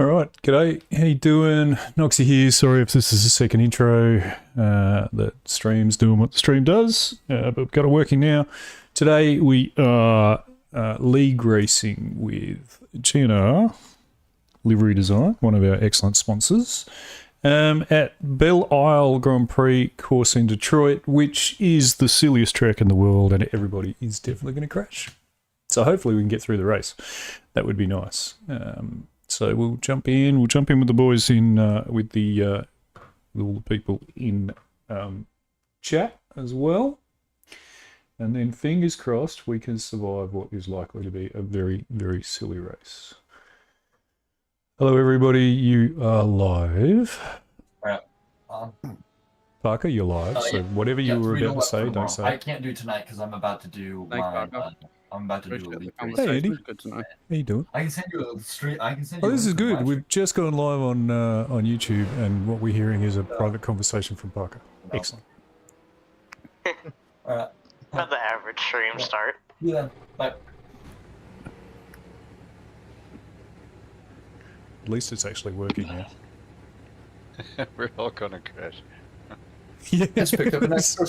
All right, g'day. How you doing? Noxie here. Sorry if this is a second intro. The stream's doing what the stream does, but we've got it working now. Today we are league racing with G&R Livery Design, one of our excellent sponsors, at Belle Isle Grand Prix course in Detroit, which is the silliest track in the world, and everybody is definitely going to crash. So hopefully we can get through the race. That would be nice. So we'll jump in. We'll jump in with the boys in with all the people in chat as well, and then fingers crossed we can survive what is likely to be a very, very silly race. Hello, everybody. You are live. Right. Parker, you're live. So whatever you were about to say, don't say. I can't do tonight because I'm about to do my. I'm about to do a league race. Hey, Andy. Good to know. How you doing? I can send you a stream. I can send you. Oh, this is good. We've just gone live on YouTube, and what we're hearing is a private conversation from Parker. No. Excellent. Alright. How the average stream start? Yeah. Bye. At least it's actually working now. We're all gonna crash. Yeah. Let's pick up an extra.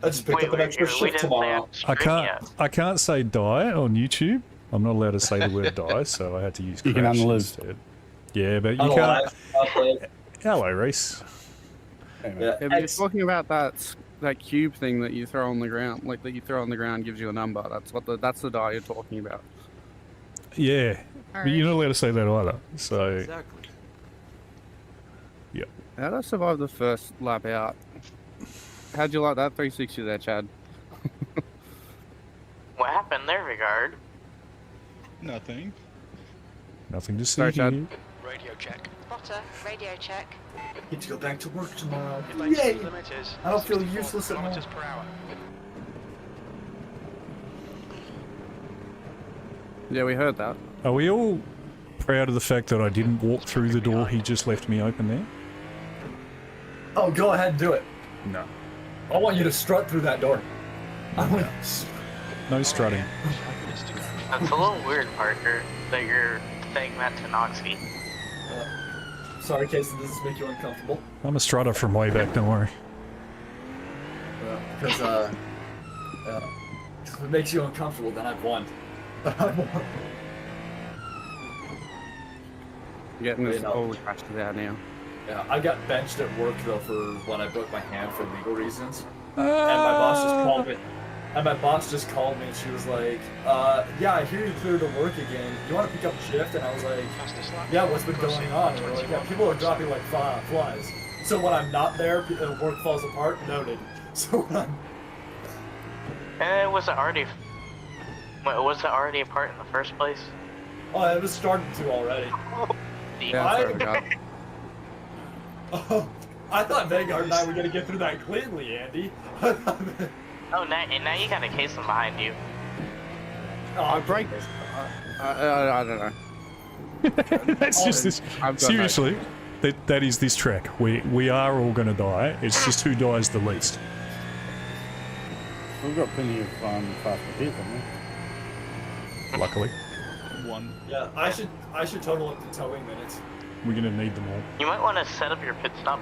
Let's pick up an extra shift tomorrow. I can't say die on YouTube. I'm not allowed to say the word die, so I had to use You can crash unlive. instead. Yeah, but you Otherwise, can't. Hello, Reese. yeah, If you're talking about that cube thing that you throw on the ground, like that you throw on the ground gives you a number. That's the die you're talking about. Yeah, but you're not allowed to say that either. So Exactly. yeah. How'd I survive the first lap out? How'd you like that 360 there, Chad? What happened there, Regard? Nothing. Nothing to see Sorry, here. Chad. Radio check. Spotter, radio check. I get to go back to work tomorrow. Yay! Yay! Limit is I don't feel 64 useless at all. kilometers per hour. Yeah, we heard that. Are we all proud of the fact that I didn't walk through the door he just left me open there? Oh, go ahead and do it. No. I want you to strut through that door. I want. No strutting. That's a little weird, Parker, that you're saying that to Noxie. Sorry, Casey. Does this make you uncomfortable? I'm a strutter from way back, don't worry. Because if it makes you uncomfortable, then I've won. I've won. You're getting this You know. all crashed out now. Yeah, I got benched at work though for when I broke my hand for legal reasons, and my boss just called me. And my boss just called me and she was like, "Yeah, I hear you cleared to work again. You want to pick up a shift?" And I was like, Fastest lap. "Yeah, what's been going on?" And they're like, "Yeah, people are dropping like flies. So when I'm not there, work falls apart." Noted. So when I'm Was it already apart in the first place? it was starting to already. Yeah, sorry, God. Oh, I thought Vanguard and I were gonna get through that cleanly, Andy. Oh, now you got a case behind you. I break. I don't know. That's just this. I've got Seriously, that is this track. We are all going to die. It's just who dies the least. We've got plenty of faster people, haven't we? Luckily, One. Yeah, I should total up the towing minutes. we're going to need them all. You might want to set up your pit stop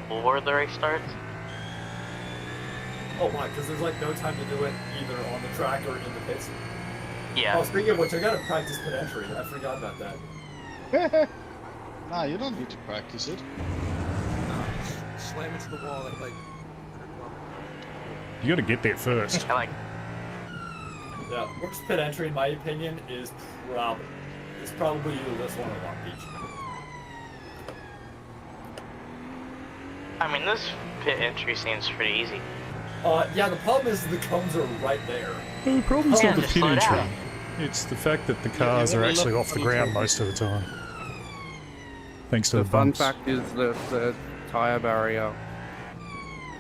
before the race starts. Oh, why? Because there's like no time to do it either on the track or in the pits. Yeah. Oh, speaking of which, I gotta practice pit entry. I forgot about that. Nah, you don't need to practice it. Slam into the wall at like. You got to get there first. I like. Yeah, worst pit entry, in my opinion, is probably either this one or Long Beach. I mean, this pit entry seems pretty easy. Yeah, the problem is the cones are right there. The problem's Yeah, not the just pit slow entry. down. It's the fact that the cars are actually off the ground most of the time. Thanks to The the fun bumps. fact is the tire barrier,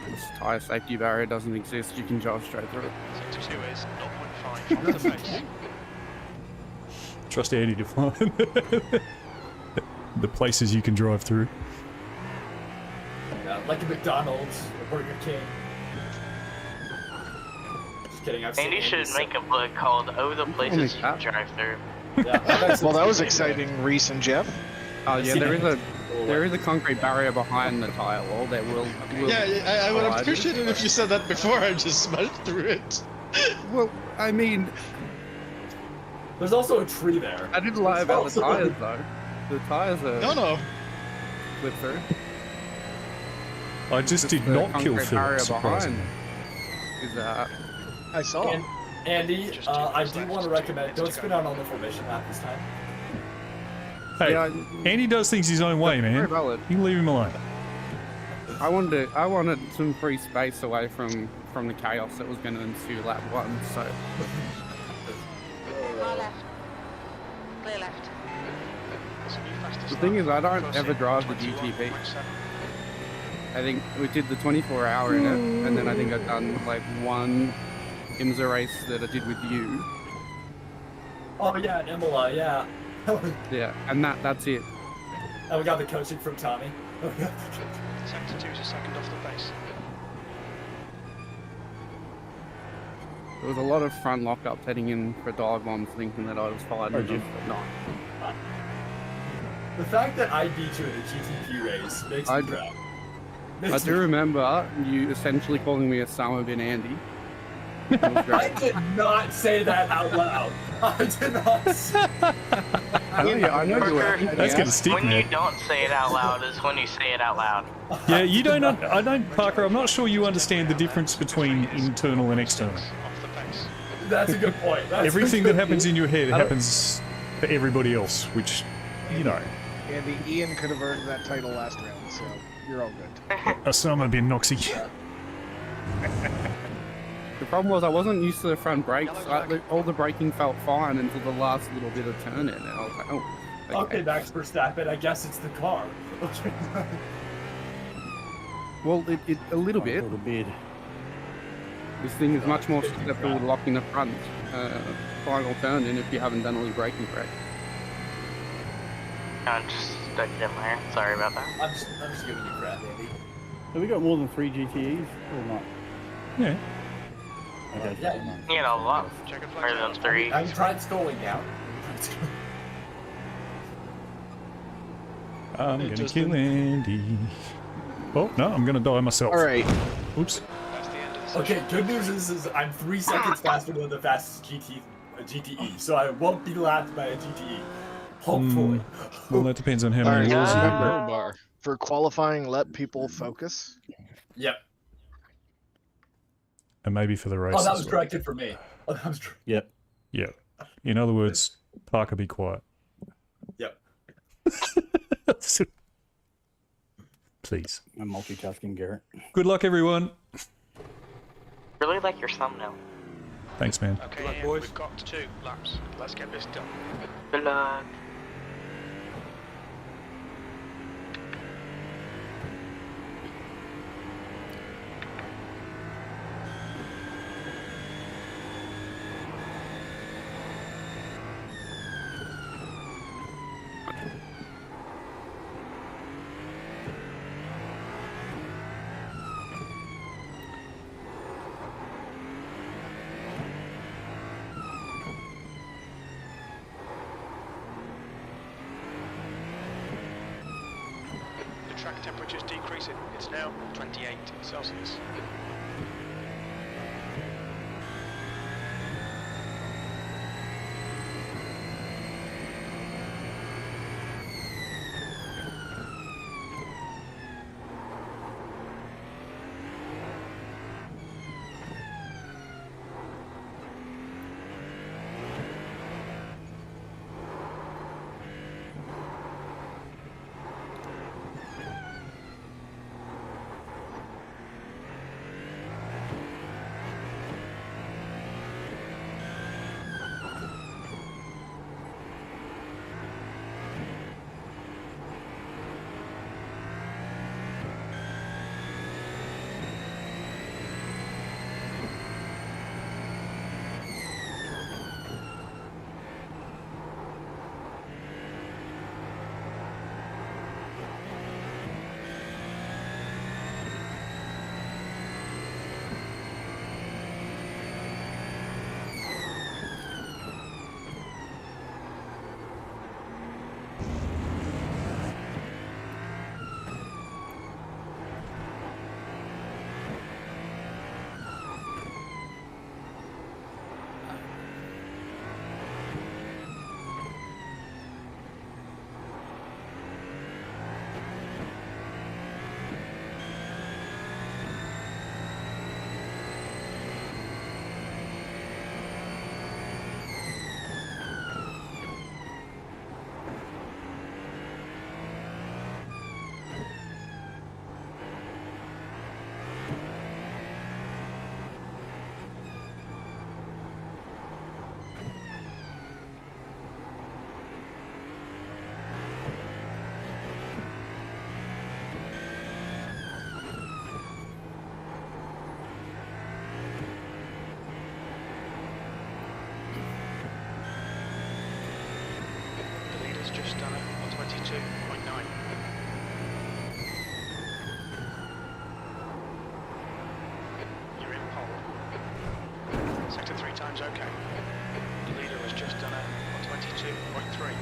this tire safety barrier doesn't exist. You can drive straight through it. Sector 2 is 0.5 off the face. Trust Andy to find the places you can drive through. Yeah, like a McDonald's or Burger King. Just kidding, I've seen Andy should Andy's- make a book called "Oh, the Places You Can Drive Through." Yeah, Well, that was exciting, Reese and Jeff. Oh yeah, there is a concrete barrier behind the tire wall that will Yeah, I would provide- appreciate it if you said that before I just smashed through it. Well, I mean, There's also a tree there. I didn't lie about the Also- tires though. The tires are No. slip through. I just did The not kill concrete Phil, barrier surprisingly. Is that? I saw. And, Andy, Just two I minutes do left, want to 2 recommend, minutes don't to spin go. out on the formation lap this time. Hey, Yeah, Andy does things his own way, very man. valid. You can leave him alone. I wanted some free space away from the chaos that was going to ensue lap 1. So Far left. Clear left. the thing is, I don't ever drive the GTP. I think we did the 24-hour in it, and then I think I've done like one IMSA race that I did with you. Oh yeah, and Imola, yeah. Yeah, and that's it. And we got the coaching from Tommy. Sector 2 is a second off the pace. There was a lot of front lockups heading in for dive bombs, thinking that I was fine with them, but no. The fact that I beat you in a GTP race makes me proud. I do remember you essentially calling me a Summer bin Andy. It was I great. did not say that out loud. I did not say I know you were. Parker, That's gonna stick, when you man. don't say it out loud is when you say it out loud. Yeah, you don't. I don't, Parker. I'm not sure you understand the difference between internal and external. Off the pace. That's a good point. That's Everything a that good happens in your head I don't- happens for everybody else, which, you know, Andy, Ian could have earned that title last round, so you're all good. Osama bin Noxie. The problem was I wasn't used to the front brakes. All the braking felt fine until the last little bit of turn in, and I was like, oh. Okay, Max Verstappen, I guess it's the car. Okay. Well, it a little bit. Little bit. This thing is much more susceptible to locking the front final turn in if you haven't done all your braking correct. I'm just stuck in there. Sorry about that. I'm just giving you crap, Andy. Have we got more than 3 GTEs or not? Yeah. Okay. Yeah. never mind. You know, a lot Checker more than 3. I'm trying scrolling down. I'm gonna just kill Andy. Oh, no, I'm gonna die myself. All right. Oops. That's the end of the session. Okay, good news is I'm 3 seconds faster than the fastest GTE, so I won't be lapped by a GTE. Hopefully. Well, that depends on how All many right. rules you Remember, remember. Bar. for qualifying, let people focus. Yep. And maybe for the race. Oh, that as was well. corrected for me. Oh, that was Yep. Yeah. In other words, Parker, be quiet. Yep. Please. I'm multitasking, Garrett. Good luck, everyone. Really like your thumbnail. Thanks, man. Okay, Luck, Ian, boys. we've got 2 laps. Let's get this done. Good luck. The track temperature's decreasing. It's now 28 Celsius. 22.9. You're in pole. Sector 3 times okay. The leader has just done a 22.3.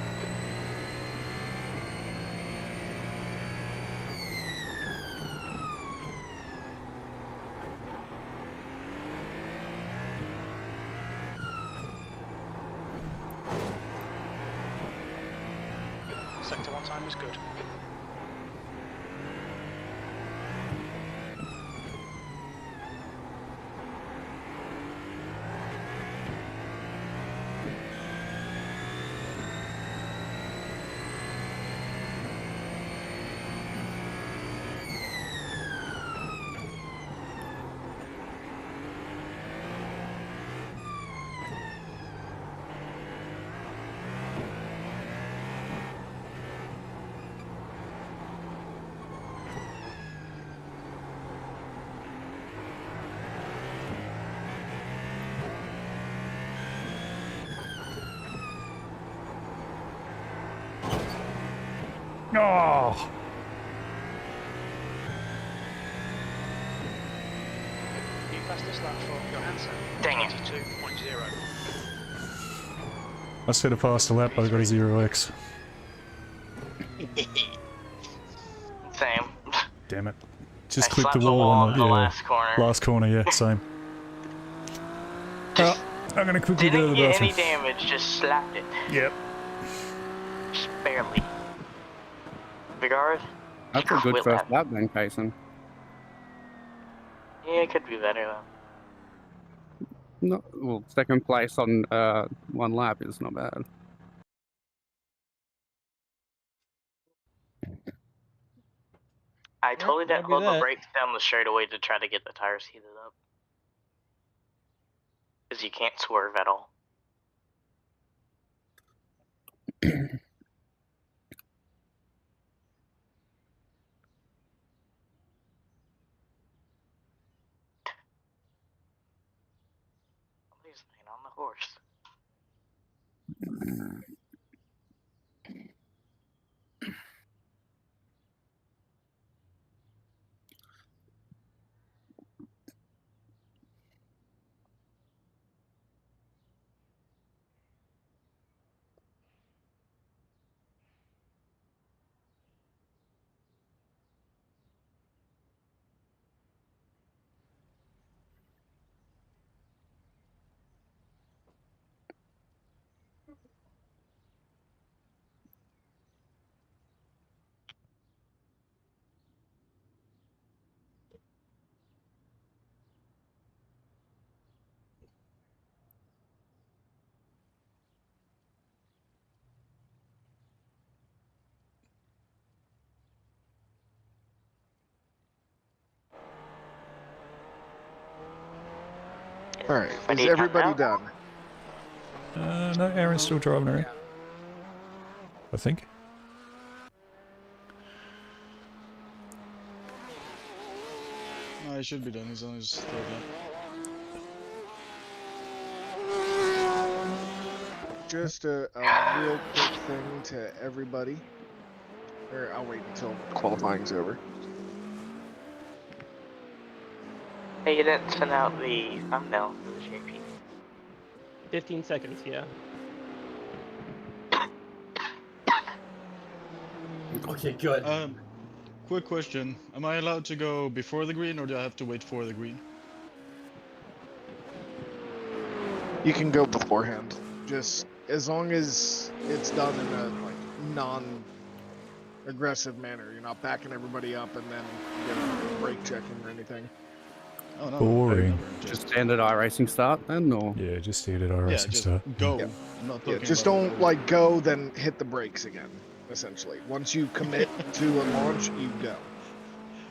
Sector 1 time is good. Oh, New fastest lap for Johansson. Dang it. 22.0. I said a faster lap, but I got a 0x. Same. Damn it. Just I clipped slapped the wall in the last corner. last corner, yeah, same. Just I'm gonna quickly go to didn't the get bathroom. any damage, just slapped it. Yep. Just barely. Vigard? That's a good Quit first lap. lap then, Kason. Yeah, it could be better though. No, well, second place on one lap is not bad. I totally didn't maybe hold the that. brakes down the straightaway to try to get the tires heated up. Because you can't swerve at all. Somebody's laying on the horse. Alright, But is he everybody got out? done? No, Aaron's still driving around. I think. No, he should be done. He's on his third lap. Just a real quick thing to everybody. Or I'll wait until qualifying's over. Hey, you didn't send out the thumbnail for the JP. 15 seconds, yeah. Okay, good. Quick question. Am I allowed to go before the green or do I have to wait for the green? You can go beforehand. Just as long as it's done in a like non-aggressive manner. You're not backing everybody up and then brake checking or anything. Oh no. Boring. Just standard iRacing start then, or? Yeah, just standard Yeah, RS just start. go. Yeah. I'm not Yeah, talking just about don't the- like go, then hit the brakes again. Essentially, once you commit to a launch, you go.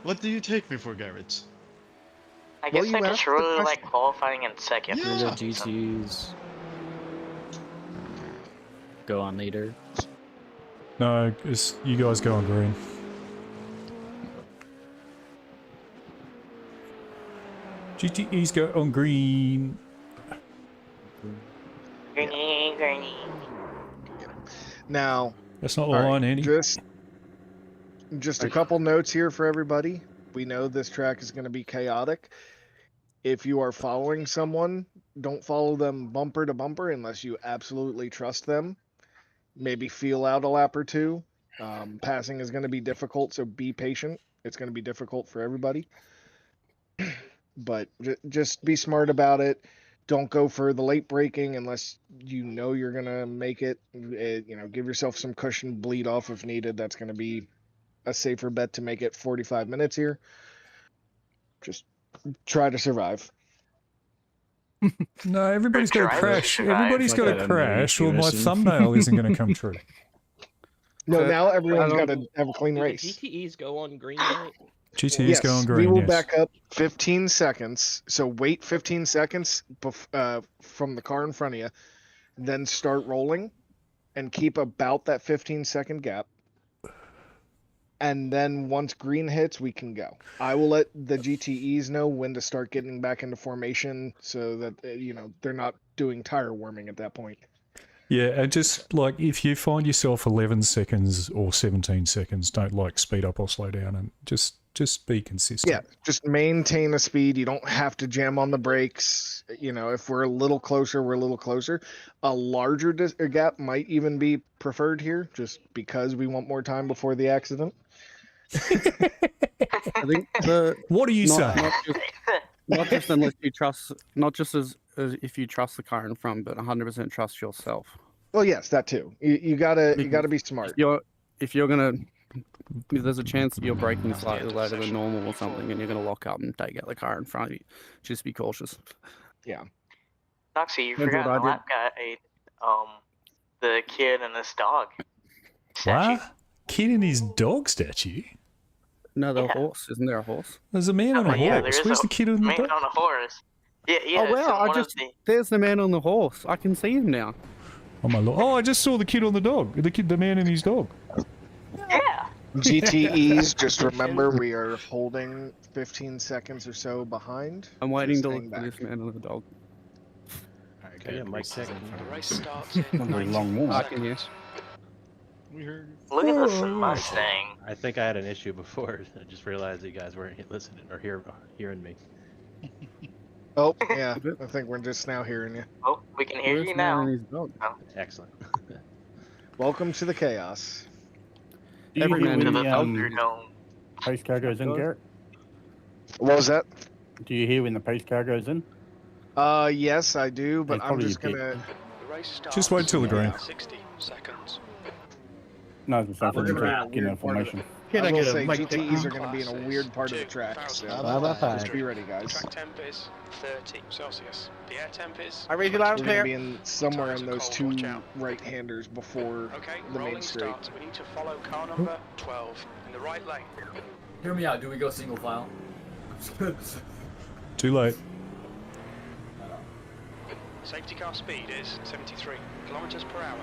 What do you take me for, Garrett? I Well, guess you I just asked the really like question. qualifying in second. Yeah. Go GTs. Go on leader. No, it's, you guys go on green. GTEs go on green. Greeny, greeny. Now, That's not the All right, line, Andy. Just a couple notes here for everybody. We know this track is going to be chaotic. If you are following someone, don't follow them bumper to bumper unless you absolutely trust them. Maybe feel out a lap or two. Passing is going to be difficult, so be patient. It's going to be difficult for everybody. But just be smart about it. Don't go for the late braking unless you know you're going to make it. Give yourself some cushion, bleed off if needed. That's going to be a safer bet to make it 45 minutes here. Just try to survive. No, everybody's got to Drive crash. to survive. Everybody's got Like to a crash, or my euphemism. thumbnail isn't going to come true. No, So, now everyone's I got don't- to have a clean Do the race. GTEs go on green light? GTE's Yes, going we green. will Yes. back up 15 seconds. So wait 15 seconds from the car in front of you, then start rolling, and keep about that 15-second gap. And then once green hits, we can go. I will let the GTEs know when to start getting back into formation, so that they're not doing tire warming at that point. Yeah, and just like if you find yourself 11 seconds or 17 seconds, don't like speed up or slow down, and just be consistent. Yeah, just maintain a speed. You don't have to jam on the brakes. If we're a little closer, we're a little closer. A larger gap might even be preferred here, just because we want more time before the accident. I think the What are you saying? not just unless you trust, not just as if you trust the car in front, but 100% trust yourself. Well, yes, that too. You gotta be smart. If there's a chance that you're braking slightly later than normal or something, and you're gonna lock up and take out the car in front of you, just be cautious. Yeah. Noxie, you That's forgot what I the lap guy, the kid and his dog. statue. What? Kid and his dog statue? No, the Yeah. horse. Isn't there a horse? There's a man on a Yeah, there horse. is Where's a the kid on the man dog? on a horse. Yeah, yeah. Oh, wow, so there's the man on the horse. I can see him now. Oh my lord! Oh, I just saw the kid on the dog. The man and his dog. Yeah. GTEs, just remember we are holding 15 seconds or so behind. I'm waiting Just to hang look for back. this man on the dog. Okay, Mike second. The race starts in Not very long 90 walk. I can hear. seconds. we heard. Look at this Mustang. I think I had an issue before. I just realized that you guys weren't listening or hearing me. Oh, yeah. I think we're just now hearing you. Oh, we can hear Where's you the man now. and his dog? Excellent. Welcome to the chaos. Do you Every hear man when To in the the Thunder Dome. pace car goes in, Garrett? What was that? Do you hear when the pace car goes in? Yes, I do, but It's I'm probably just your gonna. The race starts Just wait till the green. in 60 seconds. No, it's the We're same gonna for getting information. I will say GTEs are going to be in a weird part of the track, so just be ready, guys. Track temp is 30 Celsius. The air temp is. I read you loud We're and going to clear. be in somewhere in those two Watch out. right-handers before Okay, the main rolling straight. starts. We need to follow car number 12 in the right lane. Hear me out. Do we go single file? Too late. Safety car speed is 73 kilometers per hour.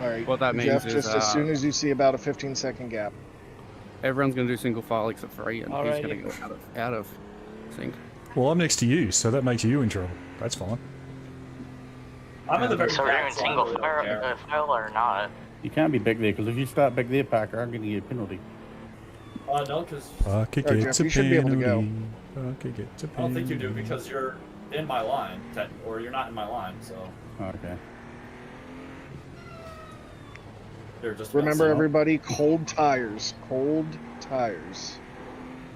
All right, What that means Jeff, is, just as soon as you see about a 15-second gap. Everyone's gonna do single file except for Ian. He's Alrighty. gonna go out of sync. Well, I'm next to you, so that makes you in trouble. That's fine. I'm in the very So we're back, doing so I single really don't care. file or not? You can't be big there, because if you start big there, Parker, I'm going to get a penalty. No, because Parker Alright, gets Jeff, a you should be able to go. penalty. Parker gets a I don't think you do penalty. because you're in my line, or you're not in my line, so Okay. you're just. Remember, messing up. everybody, cold tires. Cold tires.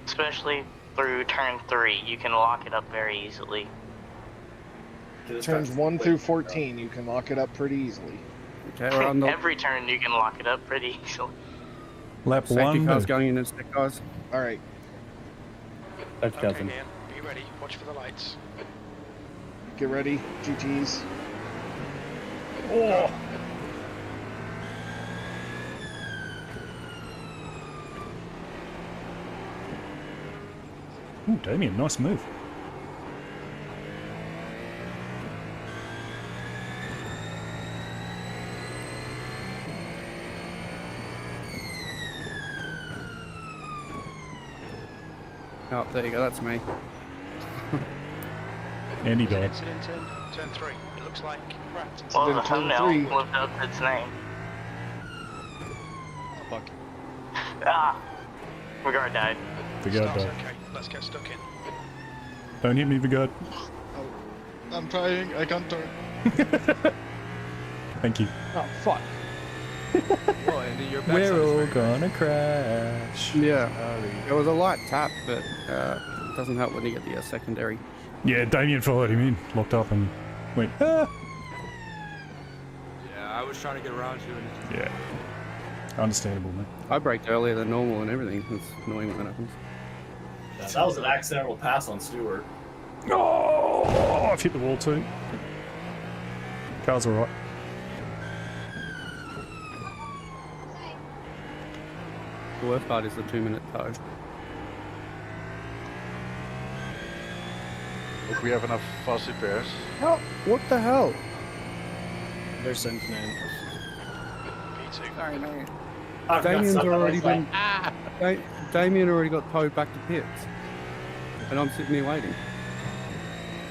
Especially through turn 3, you can lock it up very easily. This Turns guy's 1 through late. 14, you can lock it up pretty easily. Okay, we're on the Every turn you can lock it up pretty easily. Lap safety one. car's going in and stick guys. All right, That's Okay, cousin. Ian, be ready. Watch for the lights. get ready, GTs. Oh! Ooh, Damien, nice move. Oh, there you go. That's me. Andy There's an died. incident in turn 3. It looks like Pratt. Well, the Then turn thumbnail 3. lived up its name. Fuck. Ah! Regard died. Vigard Start's died. okay. Let's get stuck in. Don't hit me, Vigard. Oh, I'm trying. I can't turn. Thank you. Oh, fuck. Well, Andy, your backside We're is all very gonna crash. Yeah. It was a light tap, but it doesn't help when you get the secondary. Yeah, Damien followed him in, locked up, and went, ah! Yeah, I was trying to get around you, and Yeah. Understandable, man. I braked earlier than normal and everything. It's annoying when that happens. that was an accidental pass on Stewart. Oh, I've hit the wall too. Car's alright. The worst part is the 2-minute tow. If we have enough fuzzy pairs. Oh, what the hell? There's Infinite. P2. Sorry, mate. I've got Damien's something already like- been. Damien already got towed back to pits, and I'm sitting here waiting.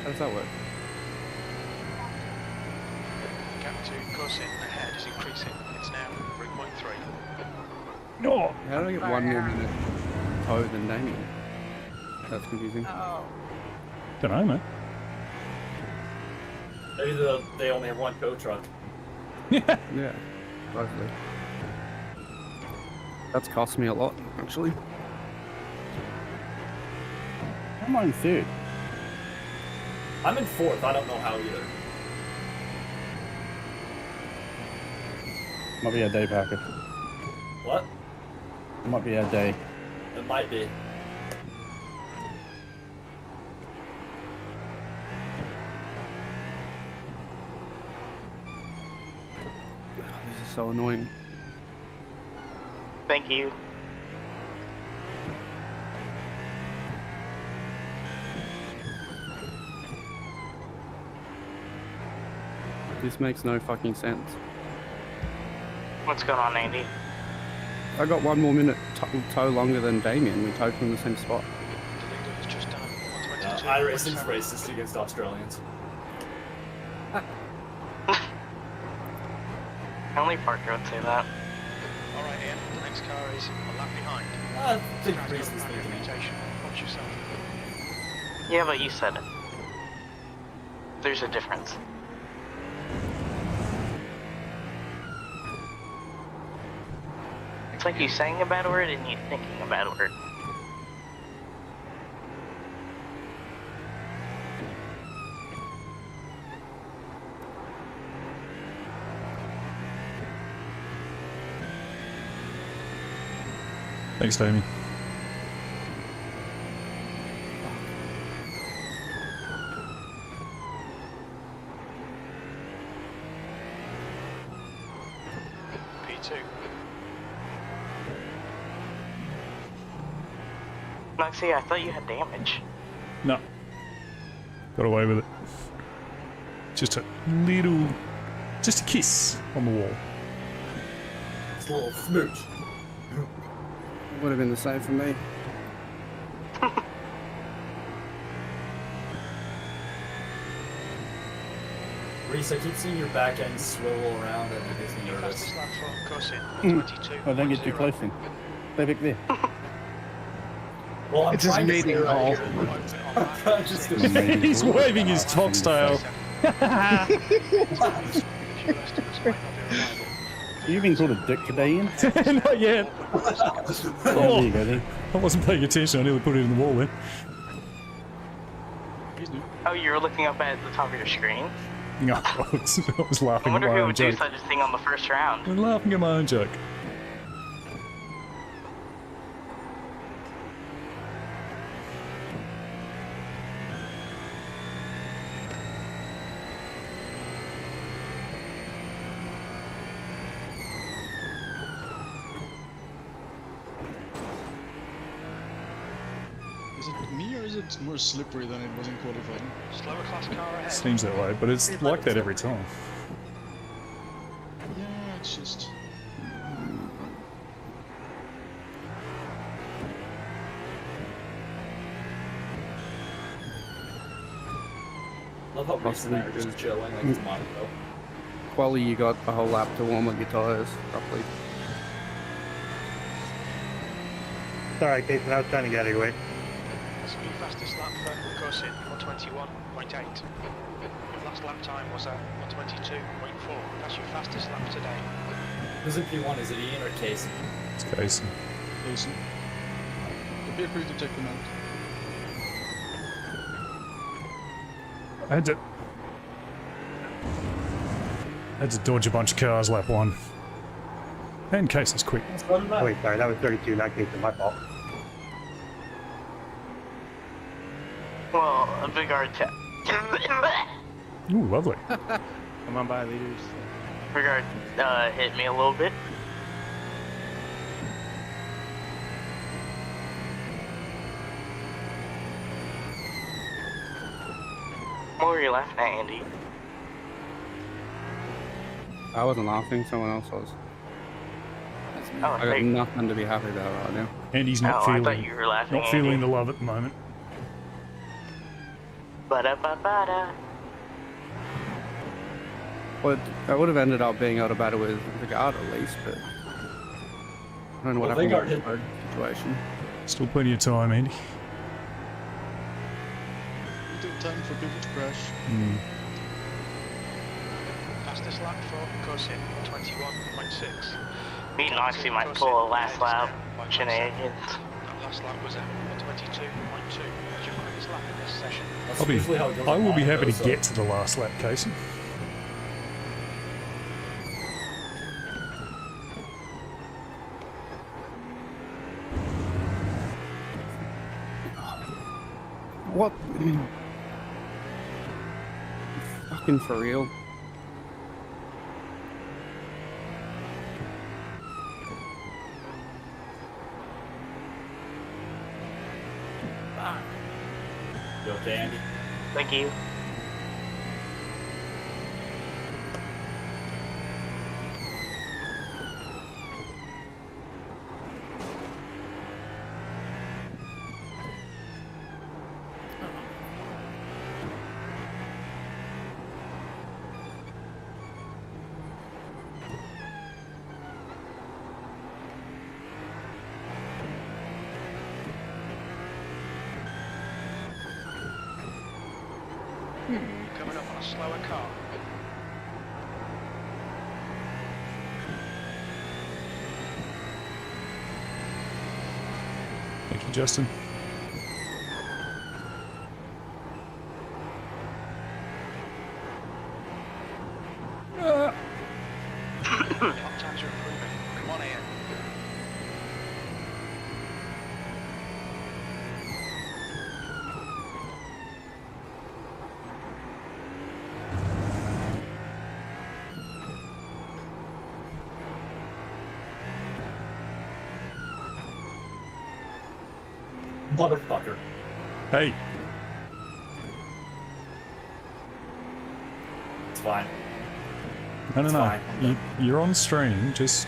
How does that work? Gap to course in ahead is increasing. It's now 3.3. No! How do I get 1 more minute tow than Damien? That's confusing. Don't know, man. Maybe they only have one tow truck. Yeah, totally. That's cost me a lot, actually. I'm on third. I'm in fourth. I don't know how either. Might be our day, Parker. What? Might be our day. It might be. This is so annoying. Thank you. This makes no fucking sense. What's going on, Andy? I got 1 more minute tow longer than Damien. We towed from the same spot. The leader has just done 122. iRacing's racist against Australians. Only Parker would say that. Alright, Ian. The next car is a lap behind. I think Car's got racist a thinking. reputation. Watch yourself. Yeah, but you said it. There's a difference. It's like you saying a bad word and you thinking a bad word. Thanks, Damien. P2. Noxie, I thought you had damage. No. Got away with it. Just a little... Just a kiss on the wall. It's a little smooch. Would have been the same for me. Reese, I keep seeing your back end swivel around and it makes me nervous. Fastest lap for course in 122. Oh, don't get too close then. Stay back there. Well, I'm It's his trying to mating stay right call. here. I'm trying just to He's waving his tox tail. You've been called a dick today, Ian? Not yet. Oh, there you go then. I wasn't paying attention. I nearly put it in the wall then. Oh, you were looking up at the top of your screen? No, I was I laughing at wonder my who own would do joke. such a thing on the first round. I'm laughing at my own joke. Is it me or is it more slippery than it was in qualifying? Slower class car ahead. Seems that way, but it's like that every time. Yeah, it's just... love how Reese and I are just chilling like it's Monaco. Quali, you got a whole lap to warm up your tyres properly. Sorry, Jason, I was trying to get out of your way. That's your fastest lap for course in 121.8. Last lap time was 122.4. That's your fastest lap today. Who's in P1? Is it Ian or Casey? It's Casey. Jason. Feel free to take them out. I had to dodge a bunch of cars lap 1. And Casey's quick. Oh, wait, sorry, that was 32, not Jason, my fault. Well, a big art Ooh, lovely. Come on by, leaders. Regard hit me a little bit. What were you laughing at, Andy? I wasn't laughing, someone else was. Oh, I got nothing to be happy about right now. Andy's not I feeling thought you were laughing, not feeling Andy. the love at the moment. Ba-da-ba-ba-da. Well, I would have ended up being able to battle with the guard at least, but I don't know what happened in the situation. Still plenty of time, Andy. Little time for people to crash. Fastest lap for course in 121.6. Me and Oxy might pull a last lap shenanigans. That last lap was 122.2. That's your quickest lap in this session. I will be happy to get to the last lap, Casey. What? Fucking for real? You okay, Andy? Thank you. Coming up on a slower car. Thank you, Justin. Lap times are improving. Come on, Ian. Motherfucker. Hey, It's fine. no. It's fine. You're on stream. Just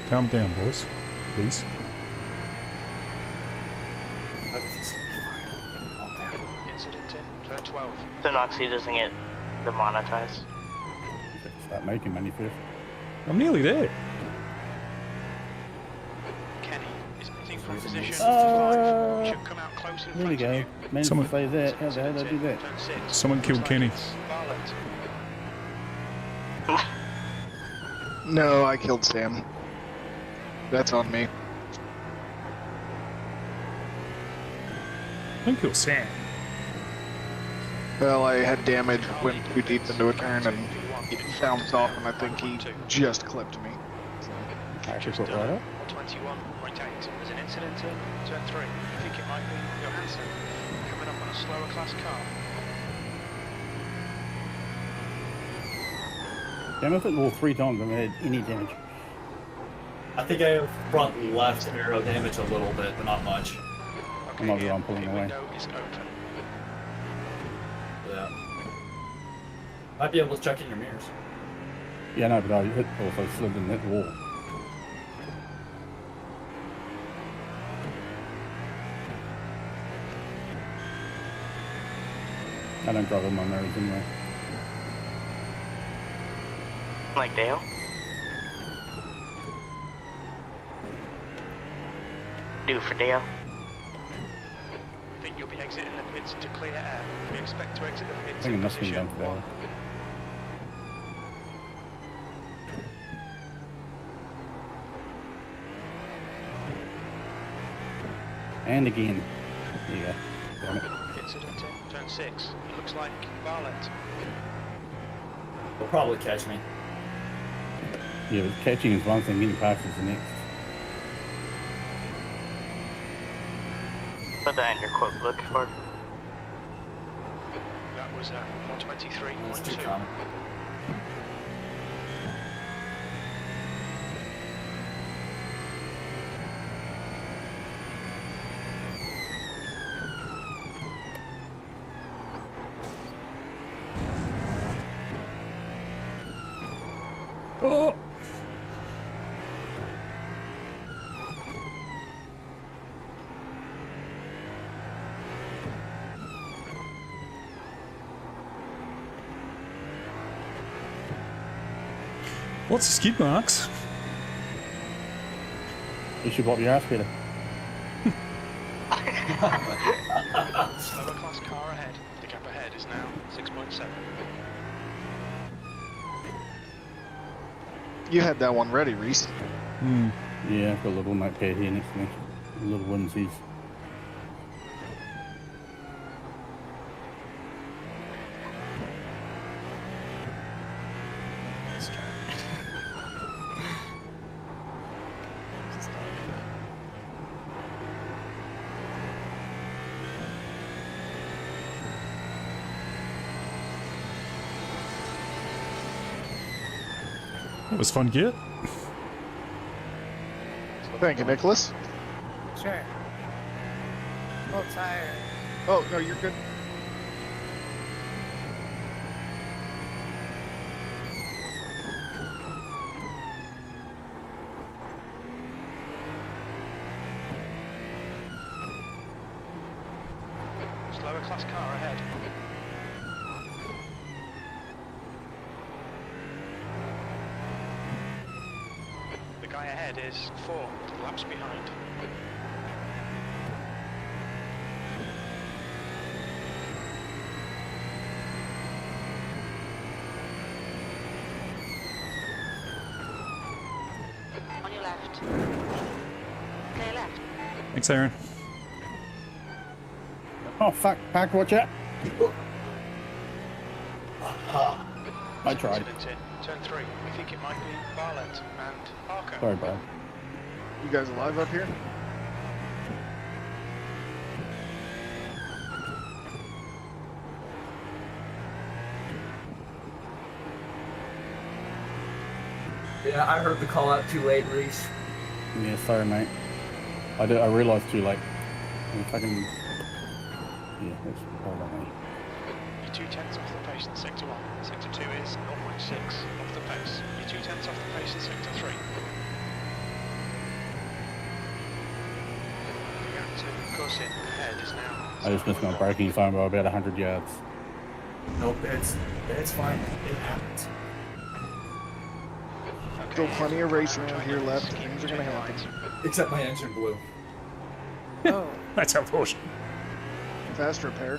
calm down, boys. Please. Incident in turn 12. So Noxie doesn't get demonetized. Start making money first. I'm nearly there. Kenny is pitting from position 5. Should come out close in There we front go. of you. Managed Someone- to save that. How the hell did I do that? Turn 6. Someone killed Looks like Kenny. it's Bartlett. No, I killed Sam. That's on me. Don't kill Sam. Well, I had damage, went too deep into a turn, and he bounced off, and I think he just clipped me. Actually put right up. 21.8. There's an incident in turn 3. You think it might be Johansson coming up on a slower class car. Damn, I've hit the wall 3 times. I haven't had any damage. I think I have front left aero damage a little bit, but not much. I might be on pulling the away. window is open. Yeah. Might be able to check in your mirrors. Yeah, no, but I hit also slid and hit the wall. I don't drive on my mirrors anyway. Like Dale? Due for Dale. I think you'll be exiting the pits to clear air. We expect to exit the I pits think it in must have been position done for Belle. 1. And again. There you go. Damn it. Incident in turn 6. It looks like Barlett. They'll probably catch me. Yeah, but catching is one thing, getting past is the next. Put that in your quote book for. That was 123.2. It's too common. Oh! Lots of skid marks. You should pop your ass better. Slower class car ahead. The gap ahead is now 6.7. You had that one ready, Reese. Hmm. Yeah, I've got a little notepad here next to me. Little onesies. That was fun, Git. Thank you, Nicholas. Sure. Oh, tired. Oh, no, you're good. Slower class car ahead. The guy ahead is 4 laps behind. On your left. Clear left. Thanks, Aaron. Oh fuck, Pack, watch out! I tried. Incident in turn 3. We think it might be Barlett and Parker. Sorry, bro. You guys alive up here? Yeah, I heard the call out too late, Reese. Yeah, sorry, mate. I realised too late. I'm fucking... Yeah, that's... Hold on, mate. You're 2/10 off the pace in sector 1. Sector 2 is 0.6 off the pace. You're 2/10 off the pace in sector 3. The gap to Cousin ahead is now. I just missed my braking zone by about 100 yards. Nope, it's fine. It happens. Still plenty of race around here left. Things are gonna happen. Except my engine blew. Oh. That's unfortunate. Fast repair.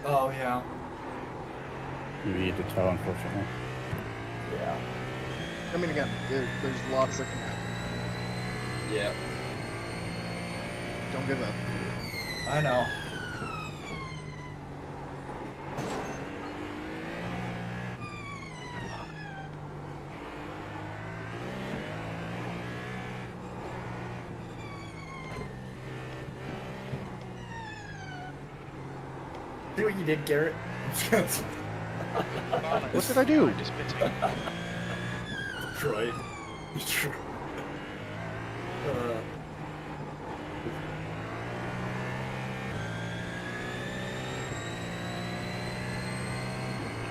Oh yeah. You had to tow, unfortunately. Yeah. I mean, again, there's lots that can happen. Yeah. Don't give up. I know. See what you did, Garrett? What did I do? Detroit. Detroit.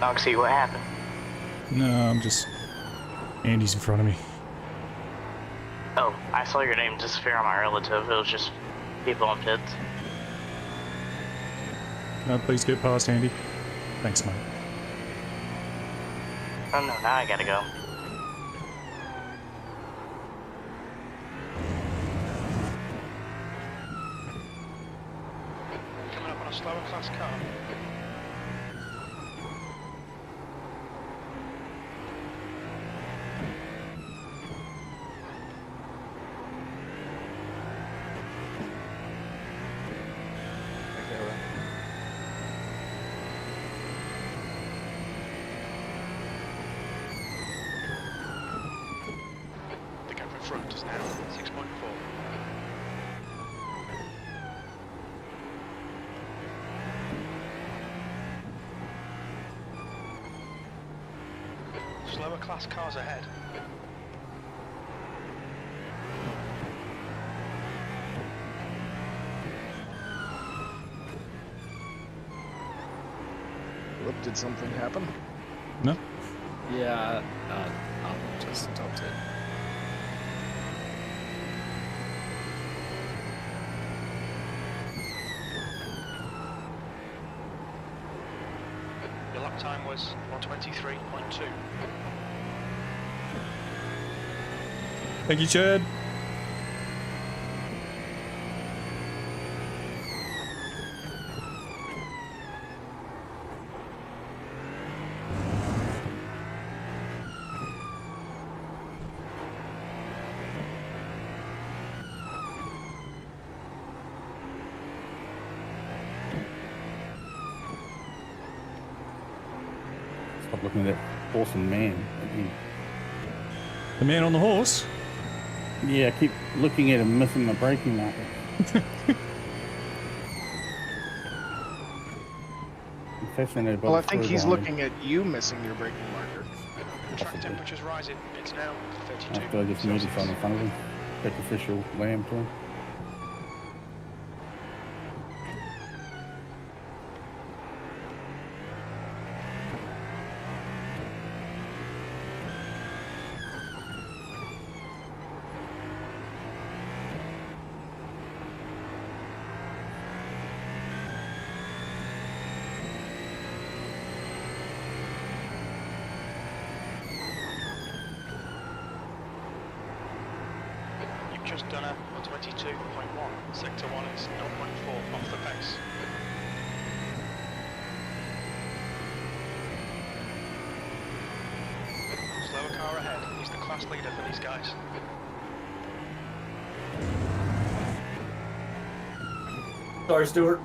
Noxie, what happened? No, I'm just... Andy's in front of me. Oh, I saw your name disappear on my relative. It was just people in pits. Can I please get past Andy? Thanks, mate. Oh no, now I gotta go. slower class car. The gap in front is now 6.4. Slower class cars ahead. Whoop, did something happen? No. Yeah, I'll just stopped it. Your lap time was 1:23.2. Thank you, Chad. Stop looking at that awesome man. The man on the horse. Yeah, I keep looking at him, missing the braking marker. I'm fascinated by Well, I the think third he's line. looking at you missing your braking marker. The track temperature's rising. It's now 32. After I just moved in front of him. Sacrificial lamb to him. You've just done a 22.1. Sector 1 is 0.4 off the pace. Slower car ahead. He's the class leader for these guys. Sorry, Stuart.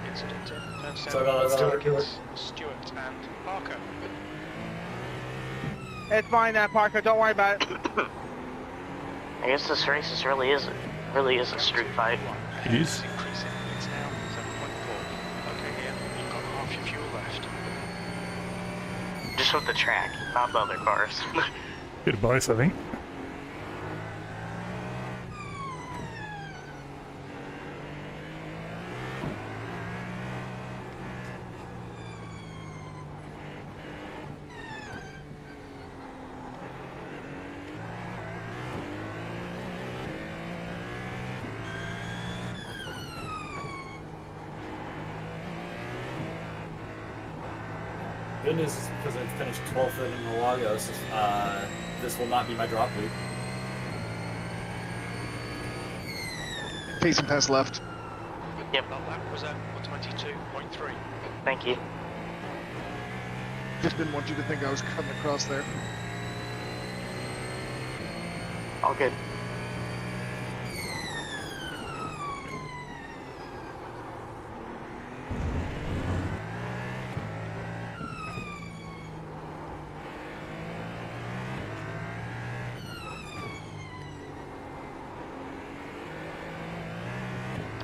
Incident in turn 7. Sorry about that, Stuart. It's Stuart and Parker. It's fine, Parker. Don't worry about it. I guess this race really is a street fight. It is. Increasing. It's now 7.4. Okay, yeah, you've got half your fuel left. Just with the track, not the other cars. Bit of both, I think. Good news is because I finished 12th in Milagos, this will not be my drop week. Facing past left. Yep. That lap was at 22.3. Thank you. Just didn't want you to think I was cutting across there. All good.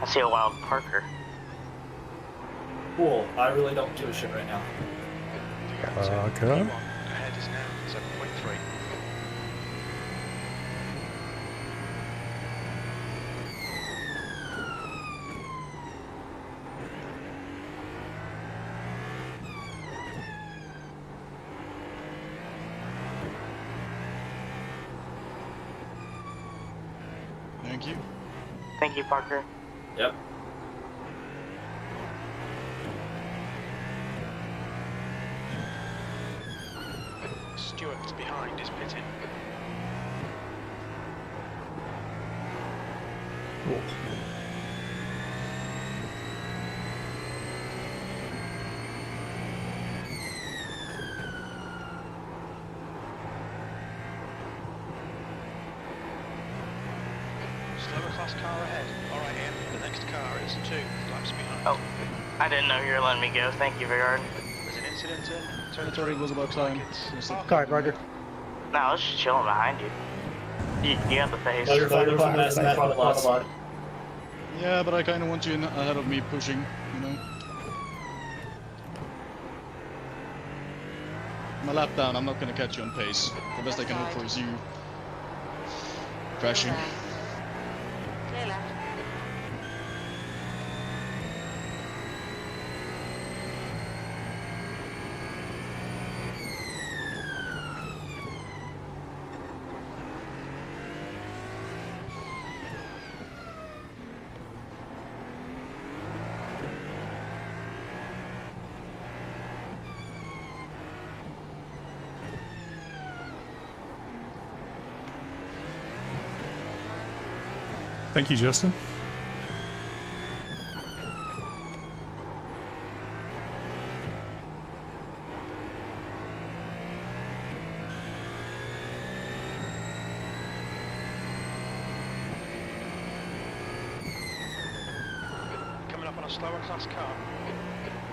I see a wild Parker. Cool. I really don't give a shit right now. The gap to Okay. P1 ahead is now 7.3. Thank you. Thank you, Parker. Yep. Stewart behind is pitting. Slower class car ahead. Alright, Ian. The next car is 2 laps behind. Oh, I didn't know you were letting me go. Thank you, Vigard. There's an incident in turn I thought it was about time. Sorry, Roger. No, I was just chilling behind you. You got the face. Well, you're fine, that's in front of us. Yeah, but I kind of want you ahead of me pushing, you know. I'm a lap down, I'm not gonna catch you on pace. The best I can hope for is you crashing. Clear left. Thank you, Justin. Coming up on a slower class car.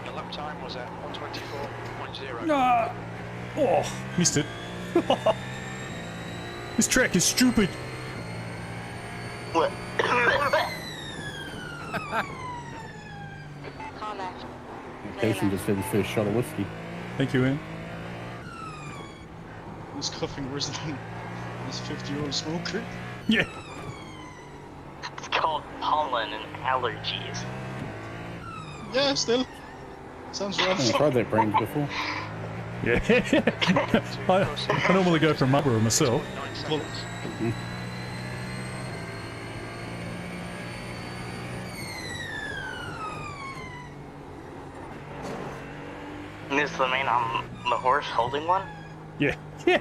The lap time was at 124.0. Ah! Oh, missed it. This track is stupid. What? Car left. Jason just had his first shot of whiskey. Thank you, Ian. He's coughing worse than this 50-year-old smoker. Yeah. It's called pollen and allergies. Yeah, still. Sounds rough. I've tried that brand before. Yeah. I normally go for Marlboro myself. Well, Is the man on the horse holding one? Yeah. Yeah.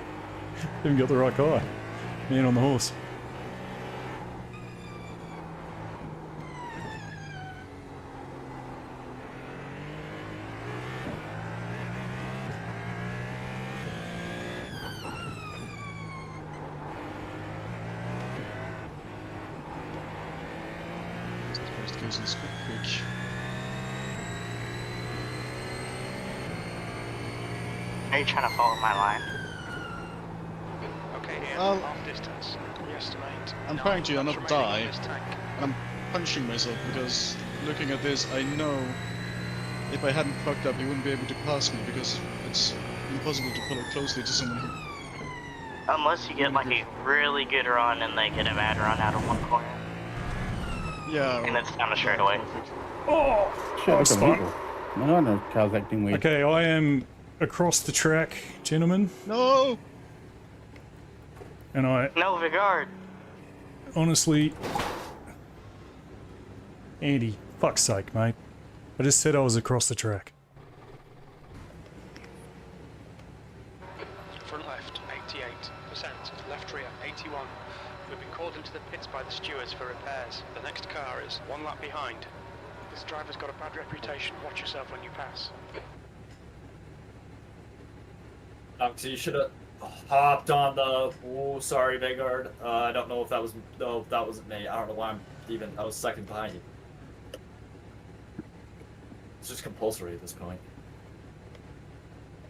Even got the right guy. Man on the horse. First case is quick. Are you trying to follow my line? Okay, Ian, Well, half distance. We estimate. I'm 9 trying to laps not remaining die. in this tank. I'm punching myself because looking at this, I know if I hadn't fucked up, you wouldn't be able to pass me because it's impossible to pull it closely to someone who. Unless you get like a really good run and they get a bad run out of one corner. Yeah. And it's down the straightaway. Oh! Shit, That's look fun. illegal. No, I know car's acting weird. Okay, I am across the track, gentlemen. No! And I No, Vigard. honestly... Andy, fuck's sake, mate. I just said I was across the track. Front left, 88%. Left rear, 81. We've been called into the pits by the stewards for repairs. The next car is 1 lap behind. This driver's got a bad reputation. Watch yourself when you pass. So you should have hopped on the. Oh, sorry, Vigard. I don't know if that was. No, that wasn't me. I don't know why I'm even. I was second behind you. It's just compulsory at this point.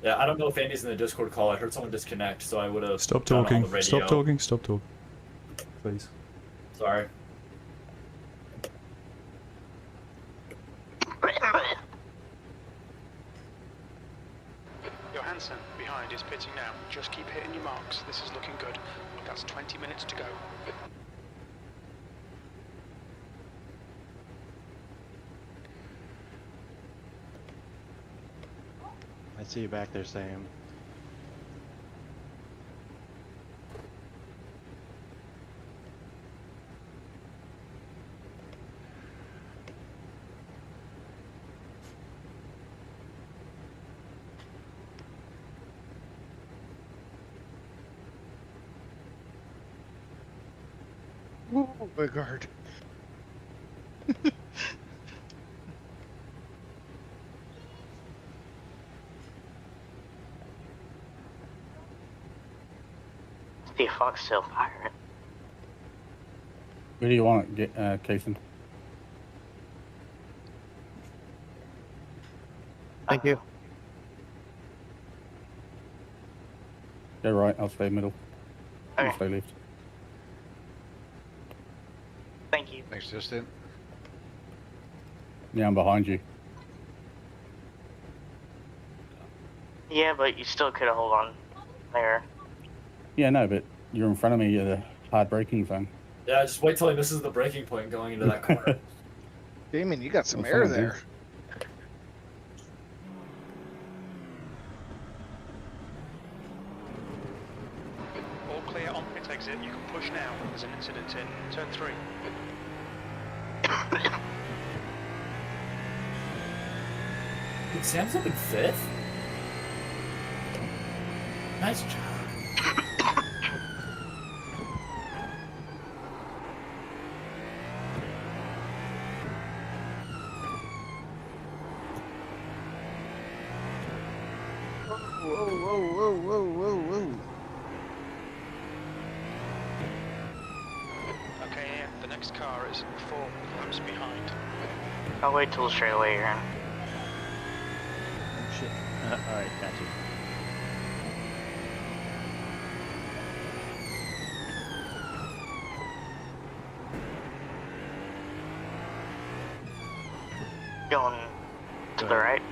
Yeah, I don't know if Andy's in the Discord call. I heard someone disconnect, so I would have. Stop done it on talking. the radio. Stop talking. Stop talking. Please. Sorry. Johansson behind is pitting now. Just keep hitting your marks. This is looking good. That's 20 minutes to go. I see you back there, Sam. Oh my god. The Fox still pirate. Where do you want it, Kason? Thank you. Go right, I'll stay middle. I'll Okay. stay left. Thank you. Thanks, Justin. Yeah, I'm behind you. Yeah, but you still could have hold on there. Yeah, no, but you're in front of me at a hard braking zone. Yeah, just wait till he misses the breaking point going into that corner. Damon, you got some Well, air someone there. All clear on pit exit. You can push now. There's an incident in turn 3. Dude, Sam's up in 5th? Nice job. Whoa, whoa, whoa, whoa, whoa, whoa. Okay, Ian, the next car is 4 laps behind. I'll wait till the straightaway you're in. Shit. Alright, got you. Going to the right.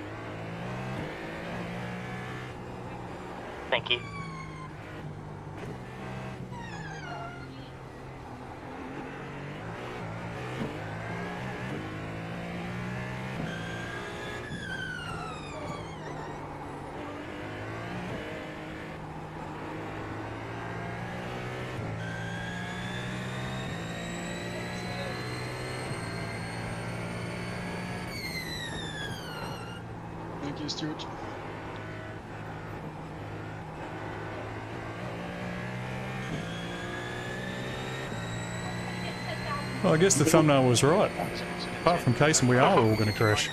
Thank you. Thank you, Stuart. Well, I guess the thumbnail was right. Apart from Kason, we are all going to crash.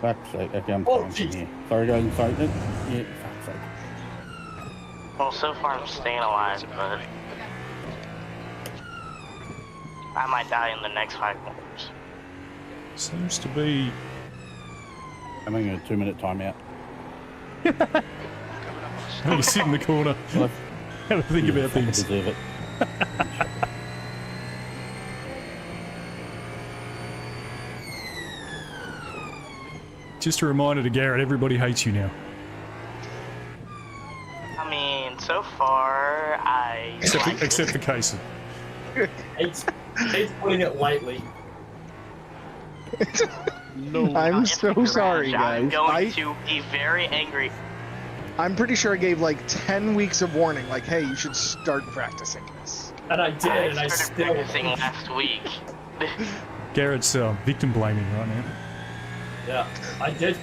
Fuck's sake, okay, I'm Oh, fine jeez. here. Sorry guys, I'm sorry. Yeah, fuck's sake. Well, so far I'm staying alive, but I might die in the next 5 minutes. Seems to be... I'm having a 2-minute timeout. You sit in the corner. Well, Have a think about I things. deserve it. Just a reminder to Garrett, everybody hates you now. I mean, so far I Except for Kason. Hate's putting it lightly. No, I'm so sorry, I'm guys. going to be very angry. I'm pretty sure I gave like 10 weeks of warning, like, hey, you should start practicing this. And I did, and I started still... practicing last week. Garrett's victim blaming right now. Yeah, I did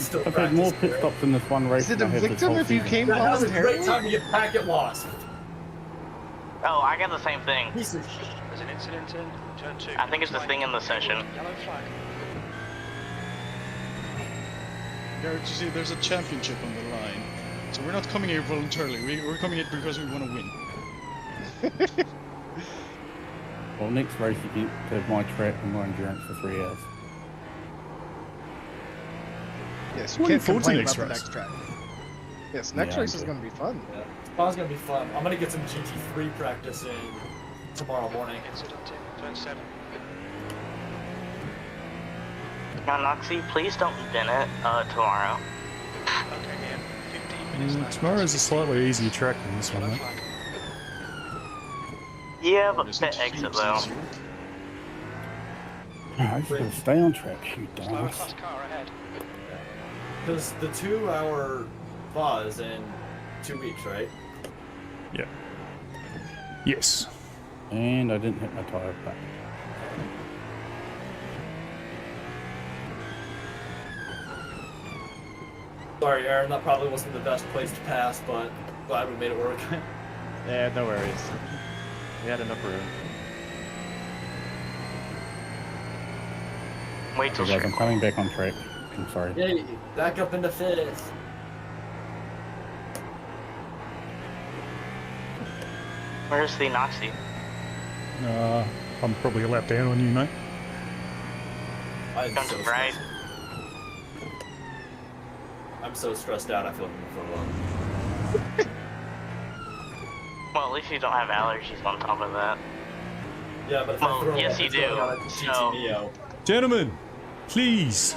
still I've had more practice. pit stops in this one race Is it than a I have this victim whole if you season. came That was a great voluntarily? time to get packet lost. Oh, I got the same thing. Piece of shit. There's an incident in turn 2. I think it's the thing in the session. Yellow flag. Garrett, you see, there's a championship on the line. So we're not coming here voluntarily. We're coming here because we want to win. Well, next race you get to have my track and my endurance for 3 hours. Yes, you Looking can't forward to complain next about the race. next track. Yes, next Yeah, race is I'm going to be fun. Yeah, it's gonna be fun. I'm gonna get some GT3 practice in tomorrow morning. Incident in turn 7. Now, Noxie, please don't bin it tomorrow. Okay, Ian. 15 minutes left. Tomorrow's a slightly easier track than this one, Yellow mate. flag. Yeah, but Isn't pit exit Phoenix though. easier? I just gotta stay on track, you Lower dumbass. class car ahead. Because the 2-hour pause in 2 weeks, right? Yeah. Yes. And I didn't hit my tire back. Sorry, Aaron, that probably wasn't the best place to pass, but glad we made it work. Yeah, no worries. We had enough room. Wait till So guys, I'm straight. coming back on track. I'm sorry. Yay, back up into 5th. Where's the Noxie? I'm probably a lap down on you, mate. I'm Comes so right. stressed. I'm so stressed out. I feel like I'm gonna throw up. Well, at least you don't have allergies on top of that. Yeah, but if I throw yes, up, you it's do. going on a GT So, Neo. Gentlemen, please.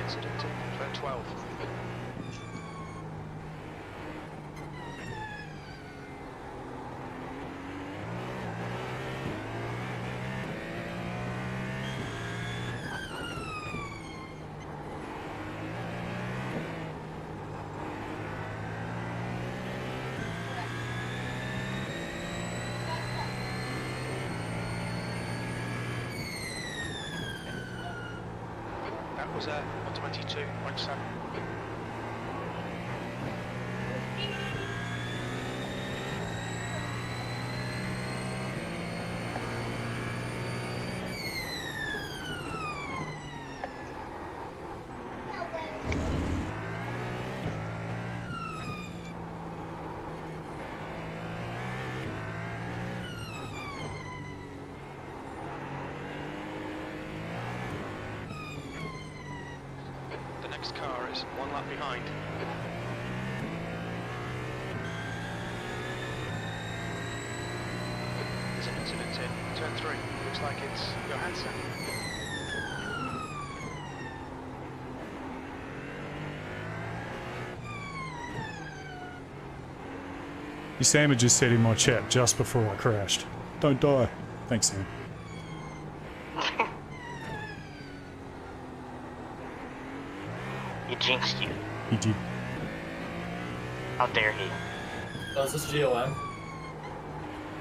Incident in turn 12. That was 122.7. The next car is one lap behind. There's an incident in turn 3. Looks like it's Johansson. Your Sam had just said in my chat just before I crashed. Don't die. Thanks, Sam. he jinxed you. He did. How dare he? Oh, is this GOM?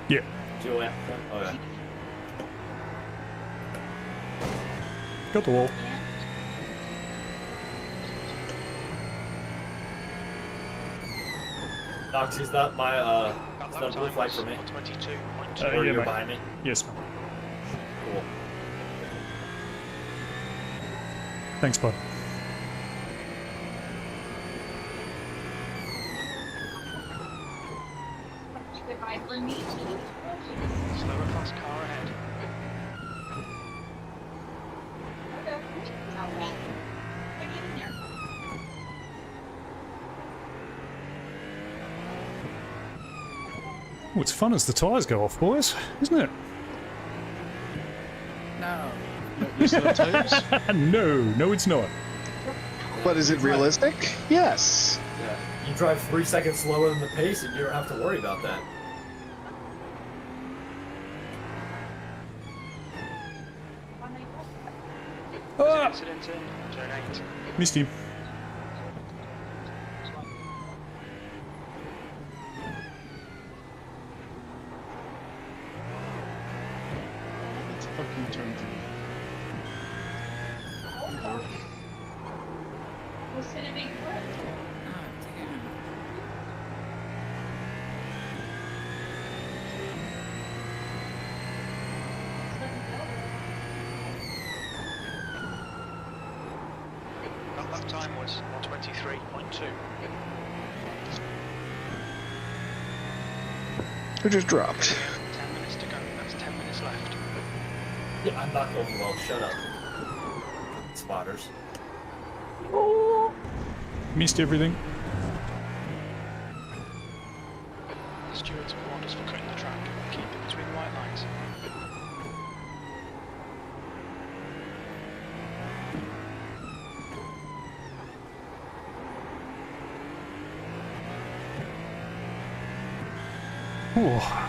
Yeah. GOM? Oh, yeah. Got the wall. Nox, is that my, is that a blue flag for me? 22.2. Or yeah, you're mate. behind me? Yes, mate. Cool. Thanks, bud. Slower fast car ahead. Oh, it's fun as the tyres go off, boys, isn't it? No. You still have tires? No, it's not. But is it realistic? Yes. Yeah. You drive 3 seconds slower than the pace and you don't have to worry about that. There's an incident in turn 8. Missed him. It's fucking turn 3. That lap time was 123.2. Who just dropped? 10 minutes to go. That's 10 minutes left. Yeah, I'm not going well. Shut up. Spotters. Missed everything. The stewards warned us for cutting the track. Keep it between the white lines. Oh.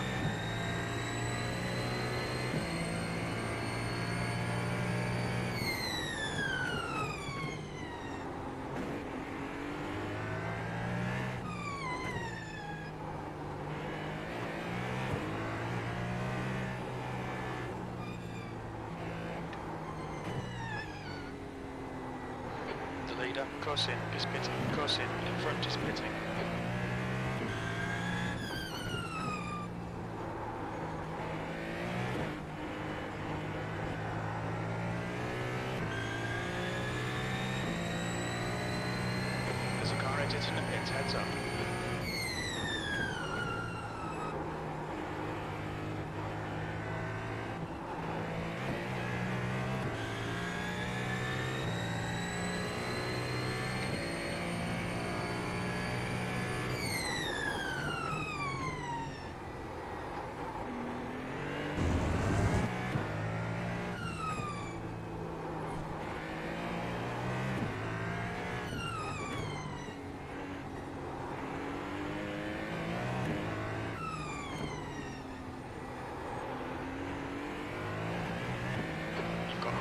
leader. Course in is pitting. Course in front is pitting. There's a car exiting the pits, heads up.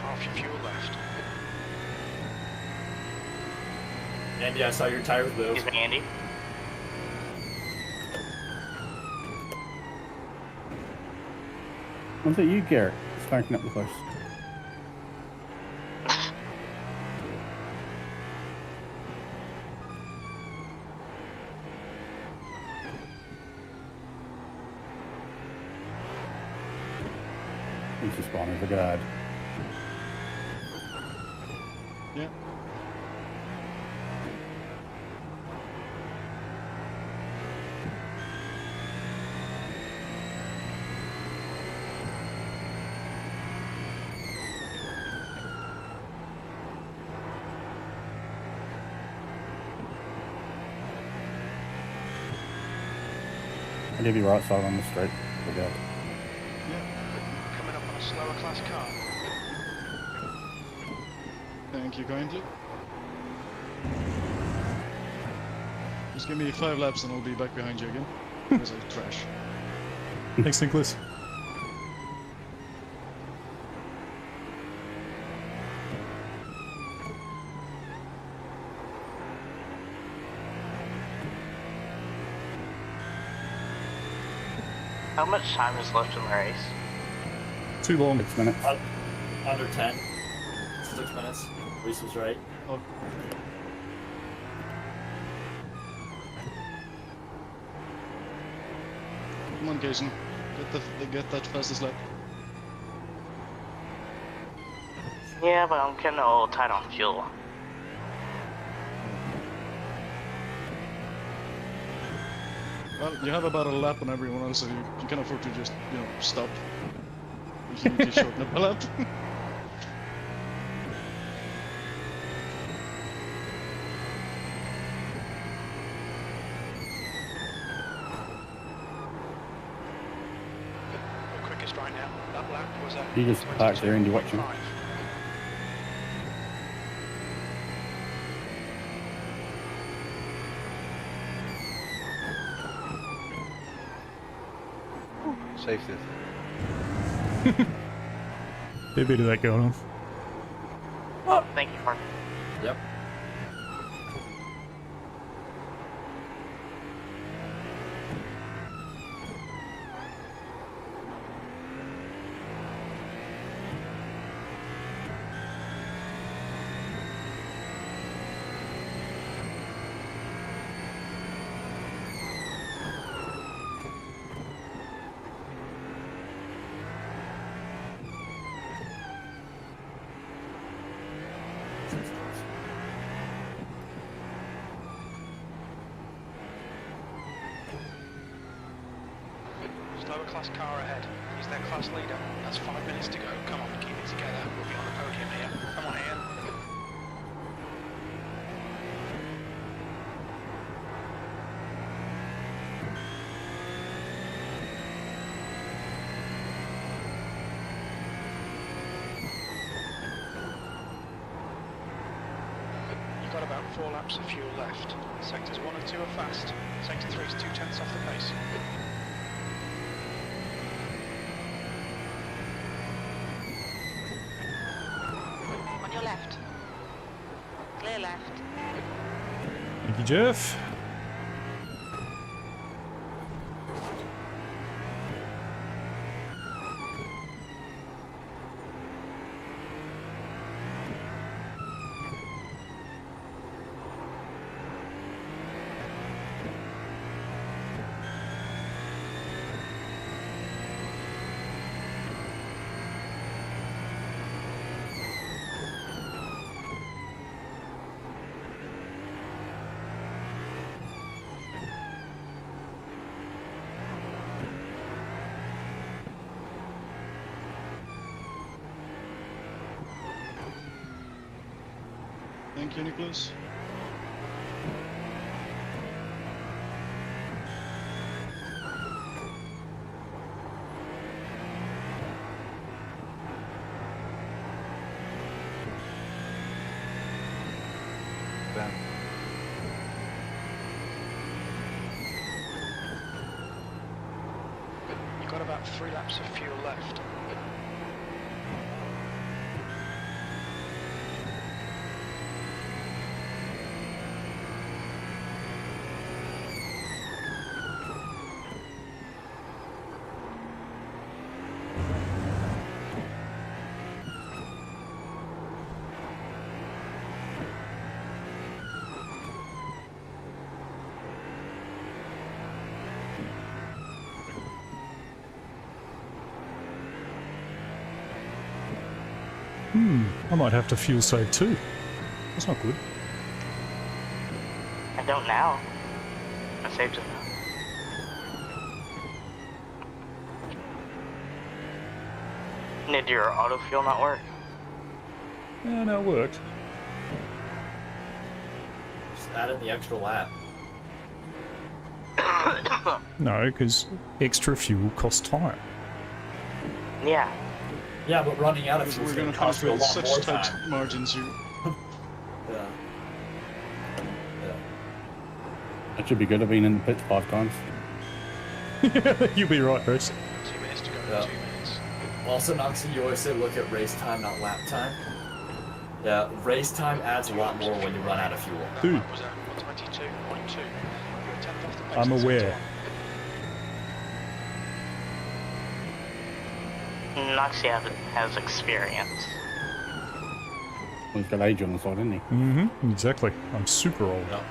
Half your fuel left. Andy, I saw your tires move. Excuse me, Andy. Was it you, Garrett? Sparking up the place. He's just spawning for God. Yeah. I'll give you right side on the straight. For God. Coming up on a slower class car. Thank you kindly. Just give me 5 laps and I'll be back behind you again. Because I trash. Thanks, Nicholas. How much time is left in the race? Too long. 6 minutes. Under 10. 6 minutes. Reese was right. Oh. Come on, Jason. Get that fastest lap. Yeah, but I'm getting a little tight on fuel. Well, you have about a lap on everyone else, so you can afford to just, stop. You need to shorten up a lap. The quickest right now. That lap was at You just parked there and you're watching. 22.5. Safety. Be a bit of that going on. Oh, thank you, Parker. Yep. Slower class car ahead. He's their class leader. That's 5 minutes to go. Come on, keep it together. We'll be on the podium here. Come on, Ian. You've got about 4 laps of fuel left. Sectors 1 and 2 are fast. Sector 3 is 2/10 off the pace. On your left. Clear left. Thank you, Jeff. Thank you, Nicholas. You've got about 3 laps of fuel left. I might have to fuel save too. That's not good. I don't now. I saved it now. Did your auto fuel not work? Yeah, no, it worked. Just add in the extra lap. No, because extra fuel costs time. Yeah. Yeah, but running out of fuel We're is gonna going to cost finish you a with lot such more tight time. margins here. Yeah. That should be good. I've been in the pits 5 times. You'll be right, Chris. 2 minutes to go. Yeah. 2 minutes. Also, Noxie, you always say look at race time, not lap time. Yeah, race time adds a lot more when you run out of fuel. Dude. That was 122.2. You're 10th off the pace I'm at aware. 71. Noxie has experience. Well, he's got age on the side, isn't he? Mm-hmm, exactly. I'm super old. Yeah.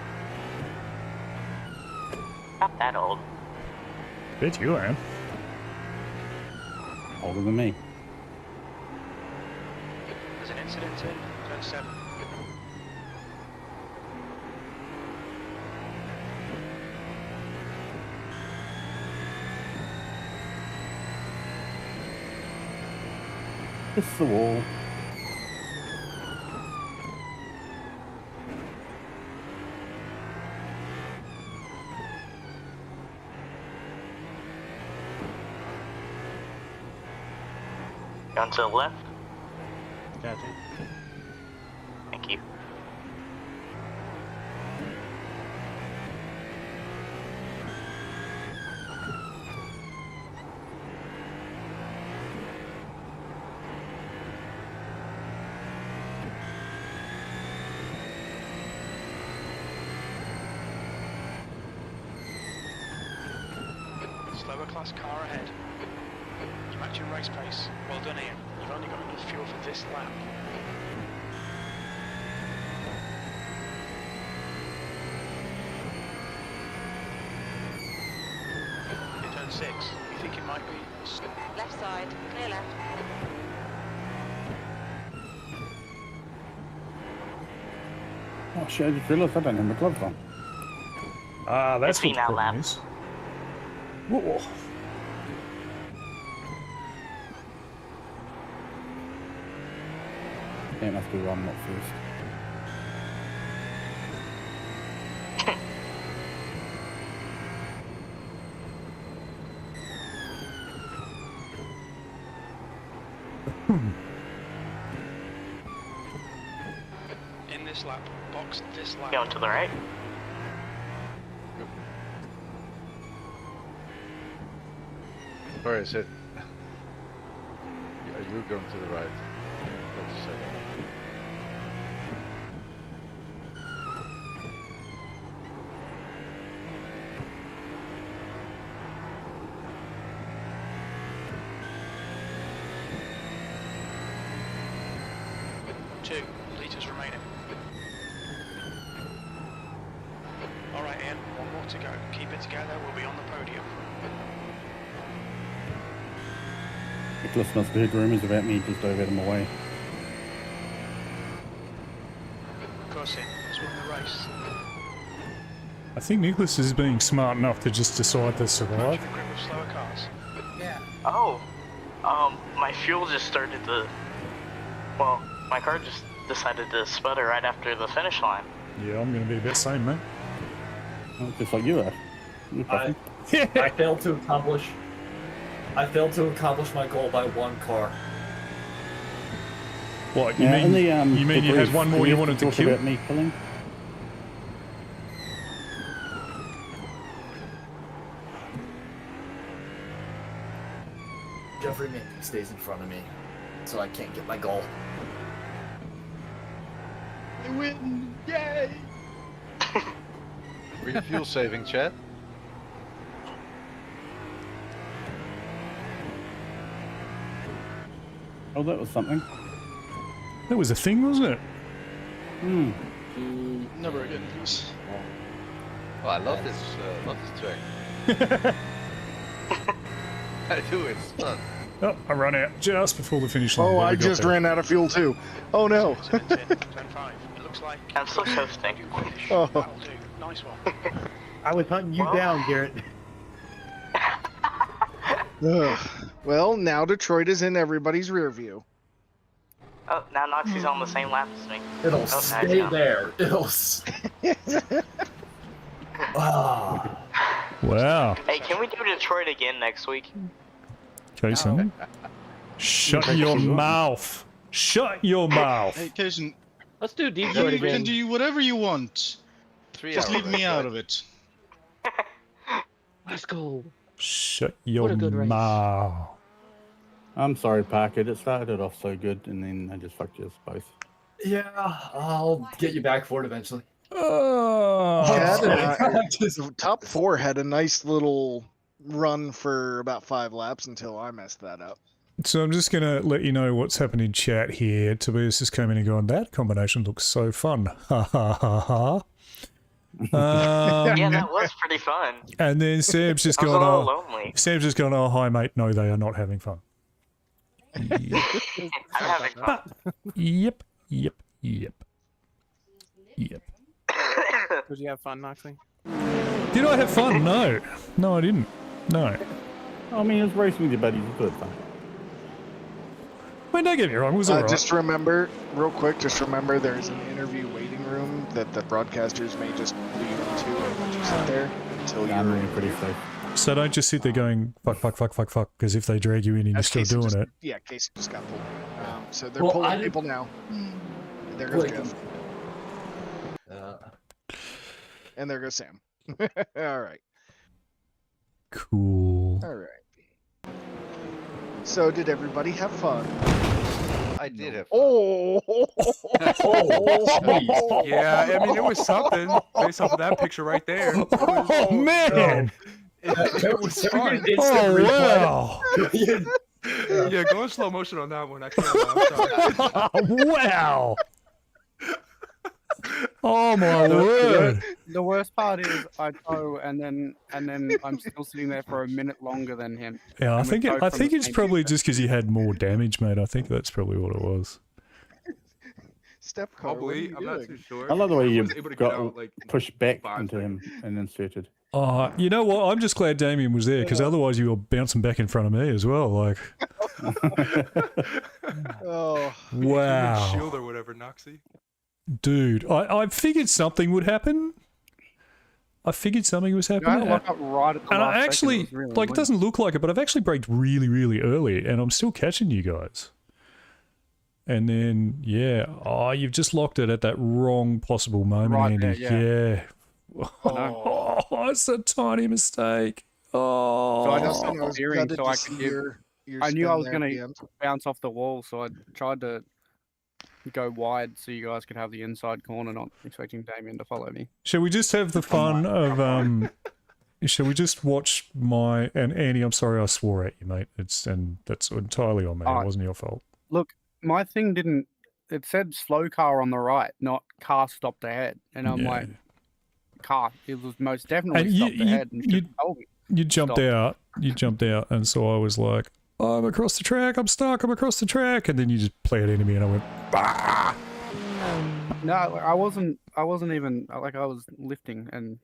Not that old. Bet you am. Older than me. There's an incident in turn 7. It's the wall. Going to the left? Gotcha. Thank you. Slower class car ahead. You're matching race pace. Well done, Ian. You've only got enough fuel for this lap. In turn 6, you think it might be... Left side, clear left. Oh shit, I just realised I don't have my gloves on. Ah, that's It's what the been out problem lap. is. Whoa. Can't have to run that first. In this lap, box this lap. Going to the right? Sorry, I said. Are you going to the right? What you said. Two litres remaining. Alright Ian, one more to go. Keep it together, we'll be on the podium. Nicholas must have heard rumours about me just over them away. Of course Ian, let's win the race. I think Nicholas is being smart enough to just decide to survive. Match the grip of slower cars. Yeah. Oh, my fuel just started to... Well, my car just decided to sputter right after the finish line. Yeah, I'm going to be about the same, mate. Oh, just like you are. I failed to accomplish my goal by 1 car. What, you mean you had one more you wanted to kill? About me killing? Jeffrey Minton stays in front of me, so I can't get my goal. I win! Yay! Free fuel saving, chat. Oh, that was something. That was a thing, wasn't it? Hmm. Never again, please. Oh, I love this track. I do, it's fun. Oh, I ran out just before the finish line. Oh, but I we got just there. ran out of fuel too. Oh no. Turn 5. It looks like I'm still coasting. Oh. that'll do. Nice one. I was hunting you down, Garrett. Well, now Detroit is in everybody's rear view. Oh, now Noxie's on the same lap as me. It'll Oh, stay now. there. It'll. Ah. Wow. Hey, can we do Detroit again next week? Jason, shut your mouth. Shut your mouth. Hey, Jason, Let's do you Detroit can again. do whatever you want. 3 Just hours. leave me out of it. Let's go. Shut your a good race. mouth. I'm sorry, Parker. It started off so good, and then I just fucked you both. Yeah, I'll get you back for it eventually. Oh. Chad and the top 4 had a nice little run for about 5 laps until I messed that up. So I'm just going to let you know what's happened in chat here. Tobias just came in and gone, that combination looks so fun. Ha ha ha ha. Yeah, that was pretty fun. And then Sam's just I was gone, a little oh, lonely. Sam's just gone, oh, hi, mate. No, they are not having fun. I'm having fun. Yep, yep, yep. Yep. Did you have fun, Noxie? Did I have fun? No. No, I didn't. No. I mean, it was racing with your buddies. It's good fun. Well, don't get me wrong. It was all right. Just remember, real quick, just remember there's an interview waiting room that the broadcasters may just lead you to and let you sit there until Yeah, I'm you're really pretty safe. So don't just sit there going, fuck, fuck, fuck, fuck, fuck, because if they drag you in and you're That's still Casey doing just, it. Yeah, Casey just got pulled. So they're Well, pulling people now. There goes Wait. Jeff. And there goes Sam. All right. Cool. All right. So did everybody have fun? I did have. Oh. Yeah, I mean, it was something based off of that picture right there. Oh, man. It was fun. Oh, wow. Yeah, go in slow motion on that one. I can't. I'm sorry. Wow. Oh, my word. The worst part is I go and then I'm still sitting there for a minute longer than him. Yeah, I And we think go I from think the it's same probably distance. just because you had more damage, mate. I think that's probably what it was. Step car, what are Probably. you I'm not doing? too sure. I love the way you was able to get got out, like, pushed back 5 into him seconds. and inserted. Oh, you know what? I'm just glad Damien was there because otherwise you were bouncing back in front of me as well. Like, Oh. wow. Shield or whatever, Noxie. Dude, I figured something would happen. I figured something was I happening. lock up right at the And last I second. actually, It was really like, it annoying. doesn't look like it, but I've actually braked really, really early, and I'm still catching you guys. And then, yeah, oh, you've just locked it at that wrong possible moment, Right Andy. there, Yeah. Oh, it's a tiny mistake. Oh. So I just I was steering gutted so to I see could give. your I knew I spin was there at going the to end. bounce off the wall, so I tried to go wide so you guys could have the inside corner, not expecting Damien to follow me. Shall we just have the fun of shall we just watch my and Andy, I'm sorry I swore at you, mate. And that's entirely on me. It wasn't your fault. Look, my thing didn't. It said slow car on the right, not car stopped ahead, and I'm Yeah. like, car. It was most definitely And stopped ahead, and should have told me. You jumped Stop. out. You jumped out, and so I was like, oh, I'm across the track. I'm stuck. I'm across the track. And then you just played into me, and I went, bah! No, I wasn't even like I was lifting and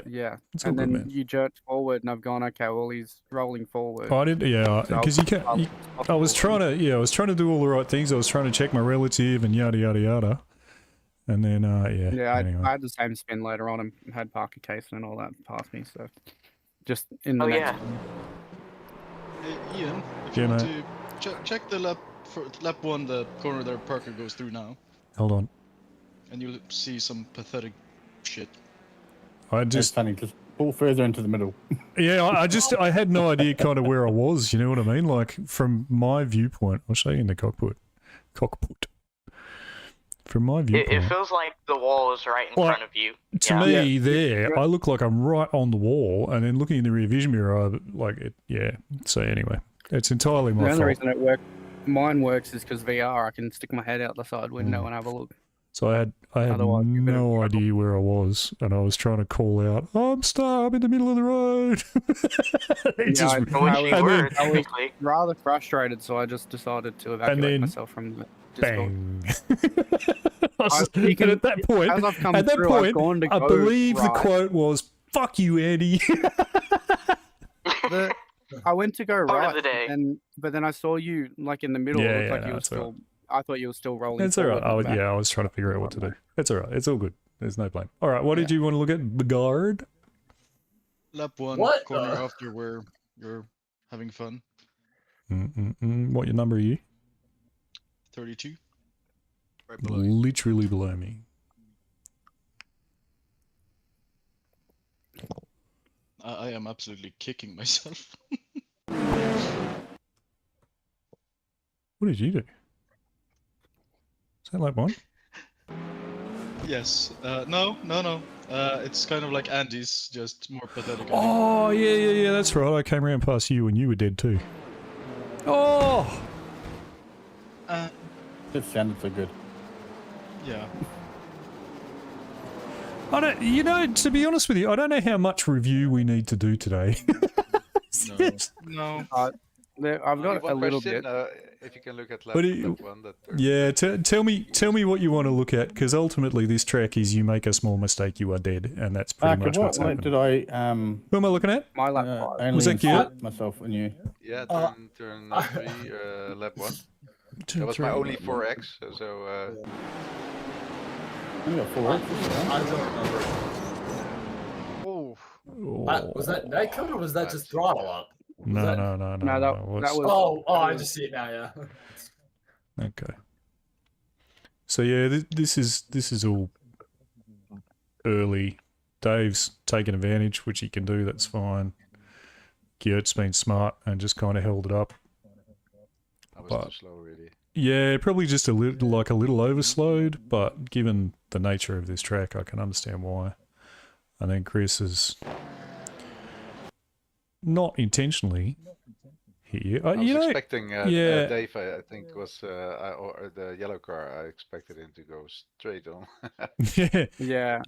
yeah. It's all And good, then man. you jerked forward, and I've gone, okay, well he's rolling forward. I did, yeah, So because you can't. I was trying to do all the right things. I was trying to check my relative and yada yada yada, and then Yeah, Anyway. I had the same spin later on and had Parker Case and all that past me. So just in the Oh, next. yeah. Hey, Ian, if Yeah, you want mate. to check the lap one, the corner there Parker goes through now, Hold on. and you'll see some pathetic shit. I It's just funny, just pull further into the middle. yeah, I had no idea kind of where I was. You know what I mean? Like from my viewpoint, I'll show you in the cockpit. From my viewpoint, It feels like the wall is right in front of you. to me, I look like I'm right on the wall, and then looking in the rear vision mirror, like it. Yeah. So anyway, it's entirely my The only fault. reason mine works is because VR. I can stick my head out the side window and have a look. So I had Otherwise, you're a bit of no idea where I was, and I was trying to call out, "I'm stuck. I'm in the middle of the road." I was rather frustrated, so I just decided to evacuate myself from the Discord. Bang! And at that point, I believe the quote was "fuck you, Andy." I went to go Part of right, the day. but then I saw you like in the middle. Yeah, It looked yeah, like no, you were it's still. alright. I thought you were still rolling. It's all right. forward and back. I was trying to figure out what to do. It's all right. It's all good. There's no blame. All right. What did you want to look at? The guard. Lap one, What corner the- after where you're having fun. What your number are you? 32. Right Literally below me. I am absolutely kicking myself. What did you do? Is that lap one? Yes. No. It's kind of like Andy's, just more pathetic. Oh yeah. That's right. I came around past you and you were dead too. Oh. It sounded so good. Yeah. I don't. You know, to be honest with you, I don't know how much review we need to do today. No. I've got a little bit. If you can look at lap, But it- lap one, that Yeah, tell me what you want to look at, because ultimately this track is you make a small mistake, you are dead, and that's pretty much what's happening. Did I Who am I looking at? My lap only Was that insert cute? myself and you? Yeah, turn 3, lap 1. Turn That was three, my only lap one. 4x, so Only got 4 I don't remember. Oh. Was that neck cut or was that just throttle up? No. That What's- was. I just see it now. Yeah. Okay. So yeah, this is all early. Dave's taken advantage, which he can do. That's fine. Geert's been smart and just kind of held it up. I was But- too slow, really. Yeah, probably just a little overslowed, but given the nature of this track, I can understand why. And then Chris is not intentionally hit you. I was You know, expecting yeah. Dave, I think, was or the yellow car. I expected him to go straight on. Yeah. Yeah.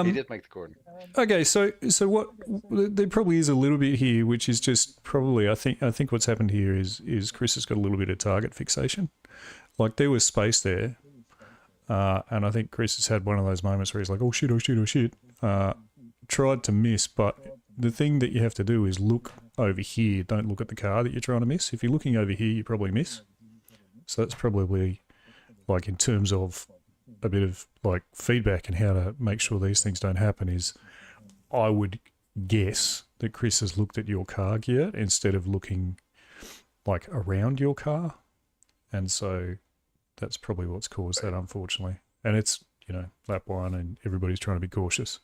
He did make the corner. Okay, so what there probably is a little bit here, which is just probably I think what's happened here is Chris has got a little bit of target fixation. Like there was space there, and I think Chris has had one of those moments where he's like, oh shit, tried to miss, but the thing that you have to do is look over here. Don't look at the car that you're trying to miss. If you're looking over here, you probably miss. So that's probably like in terms of a bit of like feedback and how to make sure these things don't happen is I would guess that Chris has looked at your car gear instead of looking like around your car. And so that's probably what's caused that, unfortunately. And it's, lap one and everybody's trying to be cautious.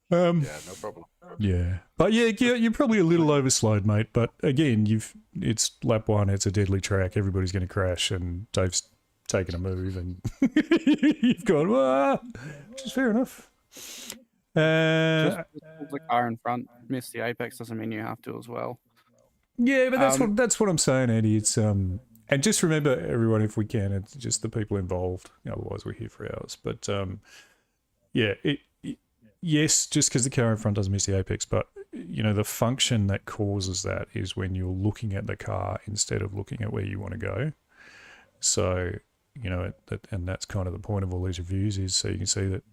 Yeah, no problem. Yeah. But yeah, you're probably a little overslowed, mate. But again, it's lap one, it's a deadly track, everybody's going to crash, and Dave's taken a move, and you've gone, which is fair enough. Just the car in front miss the apex doesn't mean you have to as well. Yeah, but that's what I'm saying, Andy. It's and just remember, everyone, if we can, it's just the people involved. Otherwise, we're here for hours. But yeah, yes, just because the car in front doesn't miss the apex, but the function that causes that is when you're looking at the car instead of looking at where you want to go. So you know, and that's kind of the point of all these reviews is so you can see that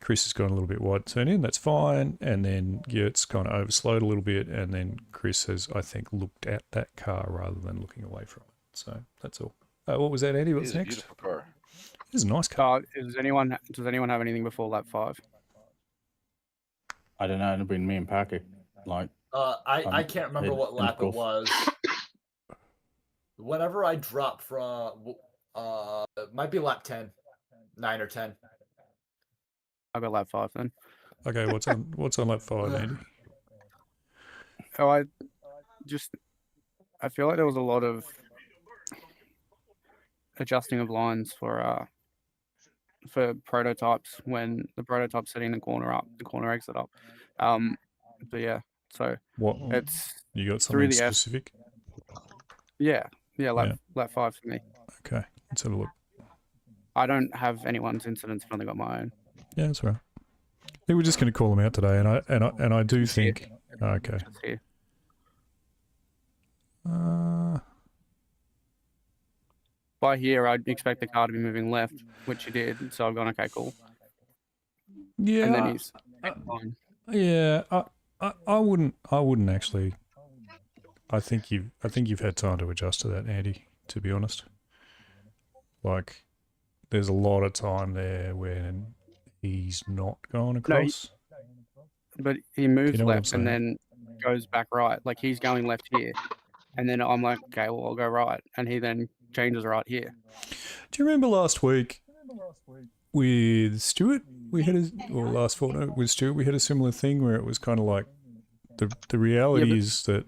Chris has gone a little bit wide turn in, that's fine, and then Gert's kind of overslowed a little bit, and then Chris has, I think, looked at that car rather than looking away from it. So that's all. What was that, Andy? What's It is a next? beautiful car. This is a nice car. Does anyone have anything before lap 5? I don't know. It'd been me and Parker. Like, I can't remember what lap it was. Whenever I dropped from, it might be lap 10, 9 or 10. I'll go lap 5 then. Okay, what's on lap 5, Andy? Oh, I feel like there was a lot of adjusting of lines for prototypes when the prototype's setting the corner exit up. But yeah, so what it's you got something specific? Yeah, lap 5 for me. Okay, let's have a look. I don't have anyone's incidents. I've only got my own. Yeah, that's right. I think we're just going to call them out today, and I do think. Okay. By here, I'd expect the car to be moving left, which it did. So I've gone, okay, cool. Yeah. And then he's yeah, I wouldn't actually. I think you've had time to adjust to that, Andy. To be honest, like there's a lot of time there when he's not going across. But he moves You know left and then goes back right. Like he's going left here, and then I'm like, okay, well I'll go right, and he then changes right here. Do you remember last week with Stuart? Or last fortnight with Stuart, we had a similar thing where it was kind of like the reality is that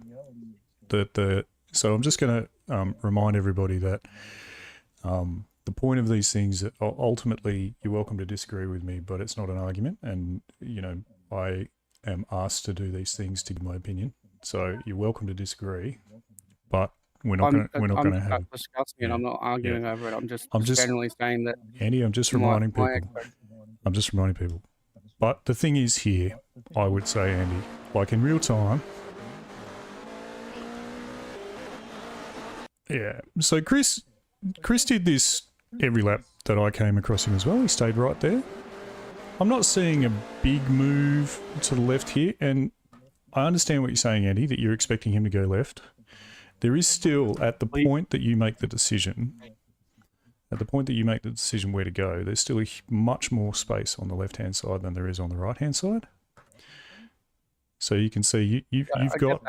so I'm just going to remind everybody that the point of these things, ultimately, you're welcome to disagree with me, but it's not an argument, and you know I am asked to do these things to give my opinion, so you're welcome to disagree, but we're not going to have discussing it. I'm not arguing over it. I'm just generally saying that. Andy, I'm just reminding people. But the thing is here, I would say, Andy, like in real time. Yeah. So Chris did this every lap that I came across him as well. He stayed right there. I'm not seeing a big move to the left here, and I understand what you're saying, Andy, that you're expecting him to go left. There is still, at the point that you make the decision, where to go, there's still much more space on the left-hand side than there is on the right-hand side. So you can see you've got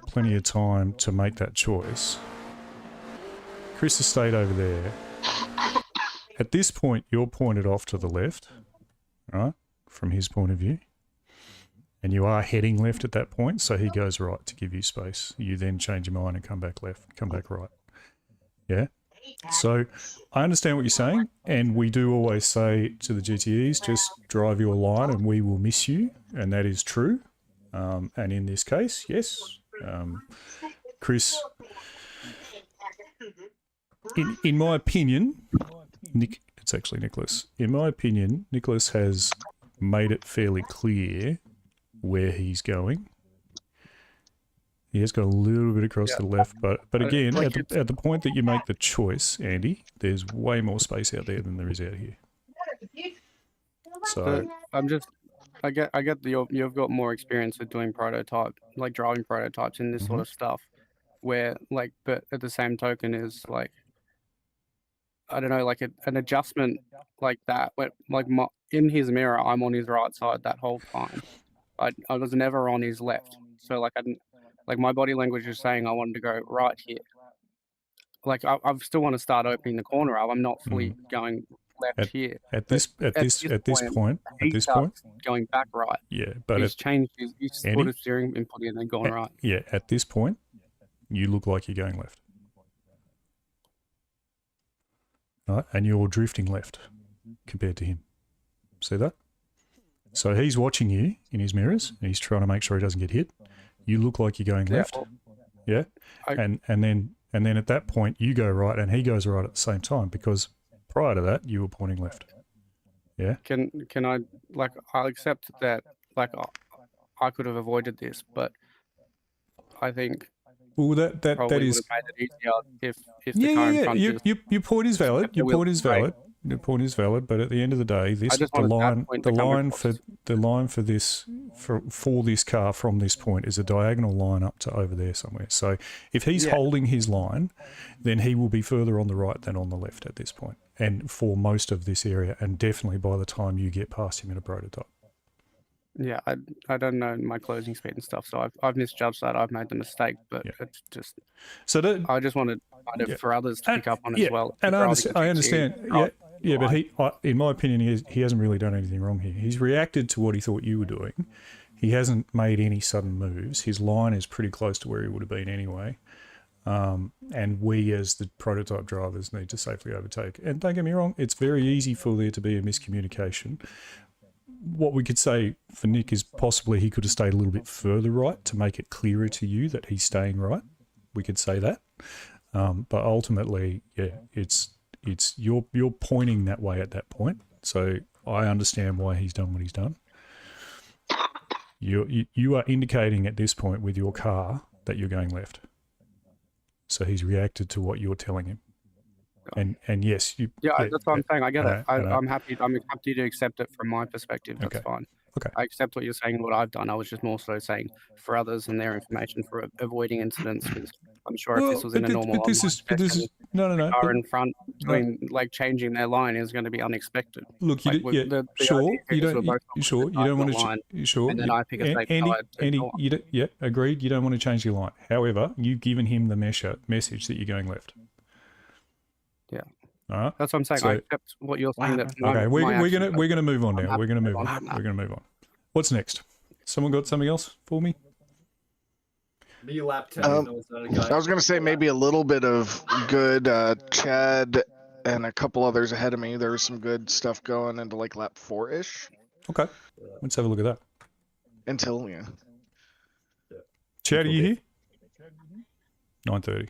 plenty of time to make that choice. Chris has stayed over there. At this point, you're pointed off to the left, right, from his point of view. And you are heading left at that point, so he goes right to give you space. You then change your mind and come back left, come back right. Yeah? So I understand what you're saying, and we do always say to the GTEs, just drive your line and we will miss you, and that is true. And in this case, yes, Chris, in my opinion, it's actually Nicholas. In my opinion, Nicholas has made it fairly clear where he's going. He has got a little bit across to the left, but again, at the point that you make the choice, Andy, there's way more space out there than there is out here. So I get that you've got more experience with doing driving prototypes and this sort of stuff, where but at the same token is like, I don't know, like an adjustment like that, where in his mirror, I'm on his right side that whole time. I was never on his left, so my body language is saying I wanted to go right here. Like I still want to start opening the corner up. I'm not fully going left here. At this point, going back right. Yeah, but he's put his steering input in and then gone right. Yeah, at this point, you look like you're going left. Right, and you're drifting left compared to him. See that? So he's watching you in his mirrors, and he's trying to make sure he doesn't get hit. You look like you're going left. Yeah, and then at that point you go right, and he goes right at the same time, because prior to that you were pointing left. Yeah. Can I I'll accept that I could have avoided this, but I think Well, that Probably is. would have made it easier if the car in front just Your point is valid. kept the Your wheels point is straight. valid. Your point is valid. But at the end of the day, I just wanted that point to come across. the line for this for this car from this point is a diagonal line up to over there somewhere. So if he's holding his line, then he will be further on the right than on the left at this point, and for most of this area, and definitely by the time you get past him in a prototype. Yeah, I don't know my closing speed and stuff, so I've misjudged that. I've made the mistake, but it's just. So I just wanted for others to pick up on as well. And I understand. But in my opinion, he hasn't really done anything wrong here. He's reacted to what he thought you were doing. He hasn't made any sudden moves. His line is pretty close to where he would have been anyway. And we, as the prototype drivers, need to safely overtake. And don't get me wrong, it's very easy for there to be a miscommunication. What we could say for Nick is possibly he could have stayed a little bit further right to make it clearer to you that he's staying right. We could say that. But ultimately, it's you're pointing that way at that point. So I understand why he's done what he's done. You are indicating at this point with your car that you're going left. So he's reacted to what you're telling him. And yes, that's what I'm saying. I get it. I'm happy to accept it from my perspective. That's fine. Okay. I accept what you're saying and what I've done. I was just more so saying for others and their information for avoiding incidents, because I'm sure if this was in a normal no. car in front doing like changing their line is going to be unexpected. Look, you like, don't want to. And then I pick a safe side. Agreed. You don't want to change your line. However, you've given him the message that you're going left. Yeah. All right. That's what I'm saying. So, I accept what you're saying. We're gonna move on now. We're gonna move on. What's next? Someone got something else for me? Me lap 10. I was gonna say maybe a little bit of good. Chad and a couple others ahead of me. There was some good stuff going into like lap 4-ish. Okay. Let's have a look at that. Until Chad, are you here? 9:30.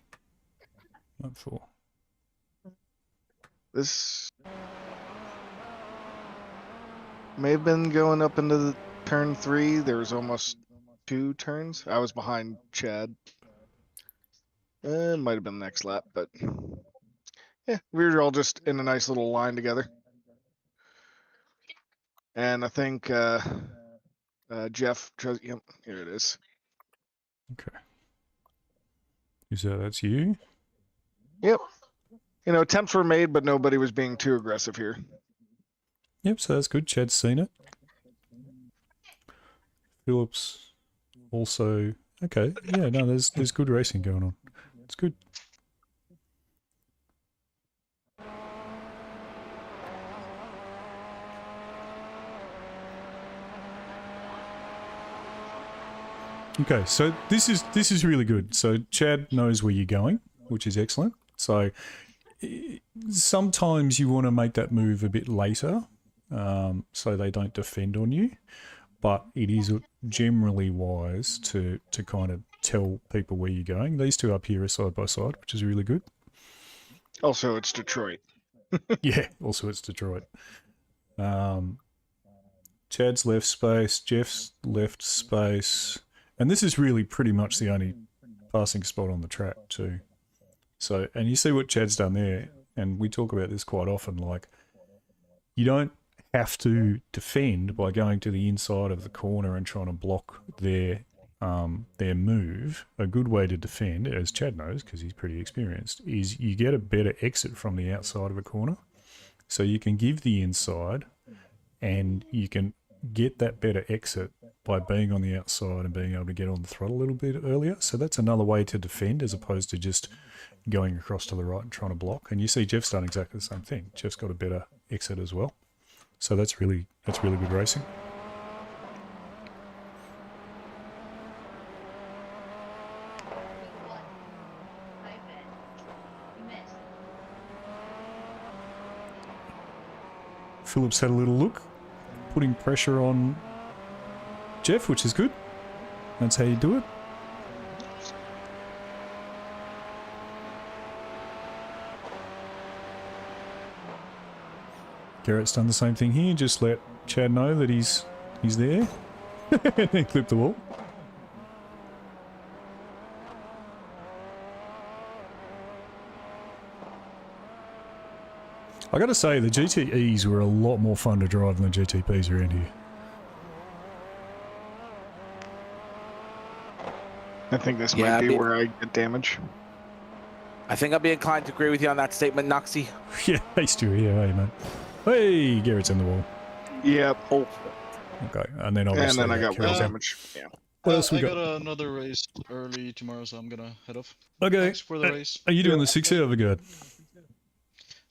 Lap 4. This may have been going up into the turn 3. There was almost 2 turns. I was behind Chad. It might have been the next lap, but yeah, we were all just in a nice little line together. And I think Jeff, yep, here it is. Okay. That's you? Yep. You know, attempts were made, but nobody was being too aggressive here. Yep, so that's good. Chad's seen it. Phillips also. Okay, yeah, no, there's good racing going on. It's good. Okay, so this is really good. So Chad knows where you're going, which is excellent. So sometimes you want to make that move a bit later, so they don't defend on you. But it is generally wise to kind of tell people where you're going. These two up here are side by side, which is really good. Also, it's Detroit. Yeah, also it's Detroit. Chad's left space, Jeff's left space. And this is really pretty much the only passing spot on the track too. So, and you see what Chad's done there, and we talk about this quite often, like, you don't have to defend by going to the inside of the corner and trying to block their move. A good way to defend, as Chad knows, because he's pretty experienced, is you get a better exit from the outside of a corner. So you can give the inside, and you can get that better exit by being on the outside and being able to get on the throttle a little bit earlier. So that's another way to defend, as opposed to just going across to the right and trying to block. And you see Jeff's done exactly the same thing. Jeff's got a better exit as well. So that's really good racing. Phillips had a little look, putting pressure on Jeff, which is good. That's how you do it. Garrett's done the same thing here. Just let Chad know that he's there, and then clip the wall. I got to say, the GTEs were a lot more fun to drive than the GTPs around here. I think this might be where I get damage. I think I'll be inclined to agree with you on that statement, Noxie. Yeah, hey Stu, yeah, hey man. Hey, Garrett's in the wall. Yep. Oh. Okay, and then obviously I got kills wheel him. damage. Yeah. What else we I got? got another race early tomorrow, so I'm gonna head off. Okay. Thanks for the race. Are you doing the 6 hour guard?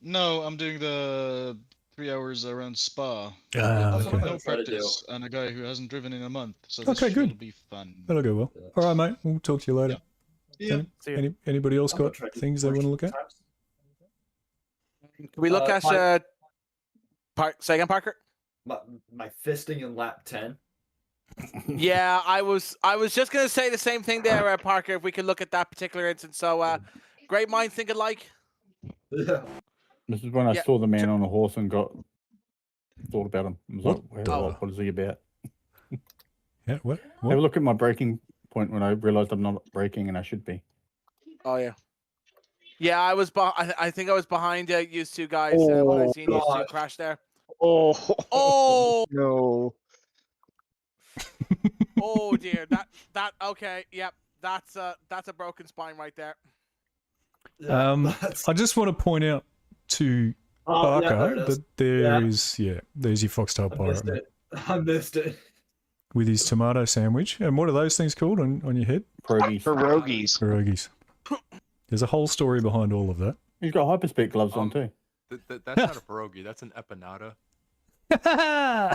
No, I'm doing the 3 hours around Spa. Okay. No practice and a guy who hasn't driven in a month, so this Okay, good. should be fun. That'll go well. All right, mate. We'll talk to you later. Yeah. Anybody else got things they want to look at? Can we look at say again, Parker? My fisting in lap 10. Yeah, I was just gonna say the same thing there, Parker. If we could look at that particular instance, so great minds think alike. Yeah. This is when I saw the man on the horse and thought about him. I was like, what is he about? Yeah, what? Have a look at my braking point when I realized I'm not braking and I should be. Oh yeah. Yeah, I was. I think I was behind you two guys when I seen you two crash there. Oh. Oh. No. Oh dear. That. Okay. Yep. That's a broken spine right there. I just want to point out to Parker that there's your foxtail pirate, mate. I missed it. With his tomato sandwich. And what are those things called on your head? Pierogies. Pierogies. There's a whole story behind all of that. He's got hyperspec gloves on too. That's not a pierogi. That's an empanada.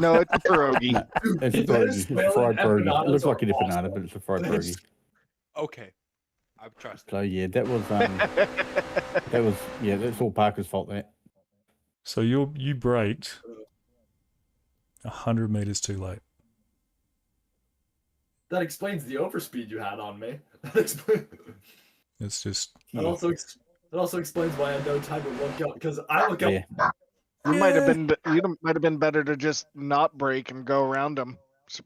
No, it's a pierogi. No, it's a pierogi. It's a fried pierogi. It looks like a empanada, but it's a fried pierogi. Okay, I trust. So yeah, that was that's all Parker's fault. That. So you braked 100 meters too late. That explains the overspeed you had on me. It's just. That also explains why I had no time to look up because I look up. You might have been better to just not brake and go around him,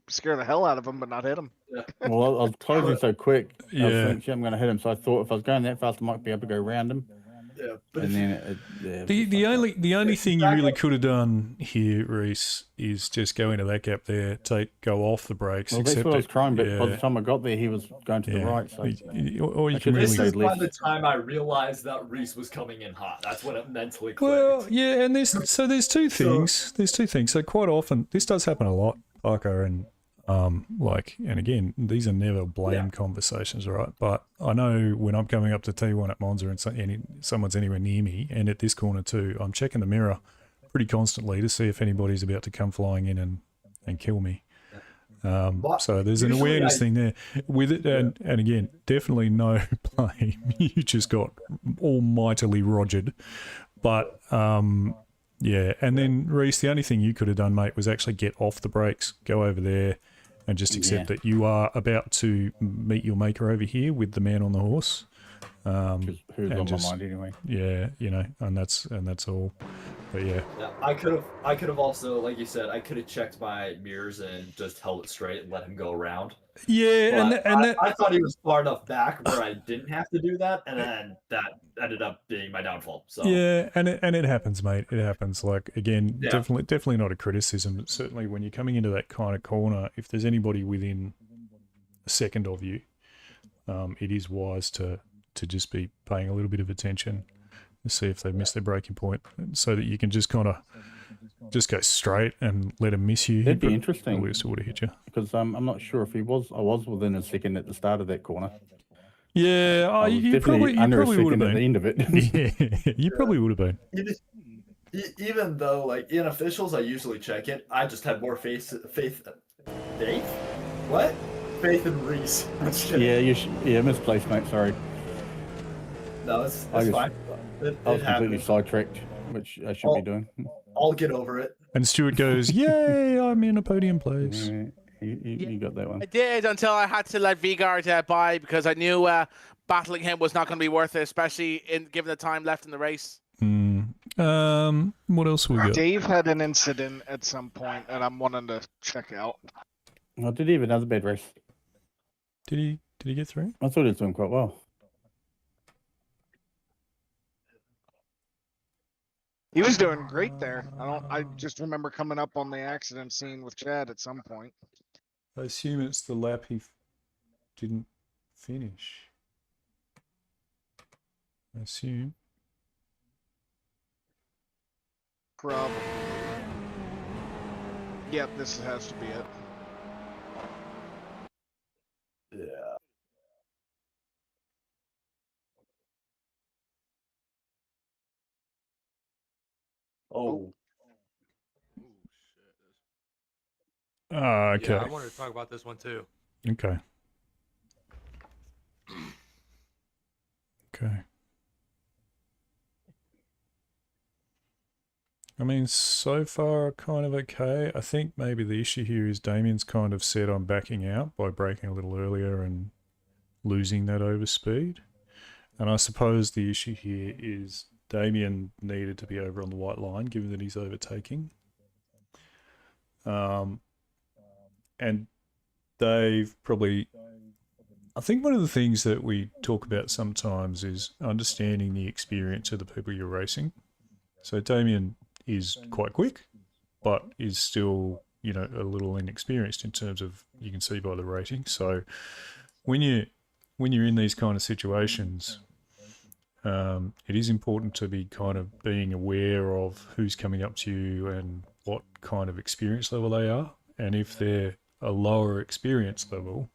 scare the hell out of him, but not hit him. Yeah. Well, I was closing so quick. Yeah. I was thinking I'm going to hit him, so I thought if I was going that fast, I might be able to go around him. Yeah, but and then the only thing you really could have done here, Reese, is just go into that gap there, go off the brakes. Well, that's what I was trying, but by the time I got there, he was going to the right. So or you can really. This is by the time I realized that Reese was coming in hot. That's when it mentally clicked. Well, yeah, and there's two things. There's two things. So quite often, this does happen a lot, Parker, and and again, these are never blame conversations, right? But I know when I'm coming up to T1 at Monza and someone's anywhere near me, and at this corner too, I'm checking the mirror pretty constantly to see if anybody's about to come flying in and kill me. So there's an awareness thing there with it, and again, definitely no blame. You just got almightily rogered, but yeah. And then Reese, the only thing you could have done, mate, was actually get off the brakes, go over there, and just accept that you are about to meet your maker over here with the man on the horse. Who's on my mind anyway? Yeah, and that's all. But yeah. I could have also, like you said, I could have checked my mirrors and just held it straight and let him go around. Yeah, but I thought he was far enough back where I didn't have to do that, and then that ended up being my downfall. So yeah, and it happens, mate. It happens. Like again, definitely not a criticism, but certainly when you're coming into that kind of corner, if there's anybody within a second of you, it is wise to just be paying a little bit of attention to see if they miss their braking point, so that you can just kind of just go straight and let him miss you. That'd be interesting. At least it would have hit you. Because I'm not sure if I was within a second at the start of that corner. Yeah, you probably would have been at the end of it. Yeah, you probably would have been. Even though, like in officials, I usually check it. I just had more faith. What? Faith in Reese. Yeah, misplaced, mate. Sorry. No, it's fine. I was completely sidetracked, which I should be doing. I'll get over it. And Stuart goes, "Yay! I'm in a podium place." You got that one. I did until I had to let Vigard by because I knew battling him was not going to be worth it, especially given the time left in the race. What else we got? Dave had an incident at some point, and I'm wanting to check out. Oh, did he have another bad race? Did he get through? I thought he was doing quite well. He was doing great there. I just remember coming up on the accident scene with Chad at some point. I assume it's the lap he didn't finish. I assume. Probably. Yep, this has to be it. Yeah. Oh. Okay. Yeah, I wanted to talk about this one too. Okay. Okay. I mean, so far kind of okay. I think maybe the issue here is Damien's kind of said I'm backing out by braking a little earlier and losing that overspeed. And I suppose the issue here is Damien needed to be over on the white line, given that he's overtaking. And Dave probably... I think one of the things that we talk about sometimes is understanding the experience of the people you're racing. So Damien is quite quick, but is still, you know, a little inexperienced in terms of, you can see by the rating. So when you're in these kind of situations, it is important to be kind of being aware of who's coming up to you and what kind of experience level they are. And if they're a lower experience level,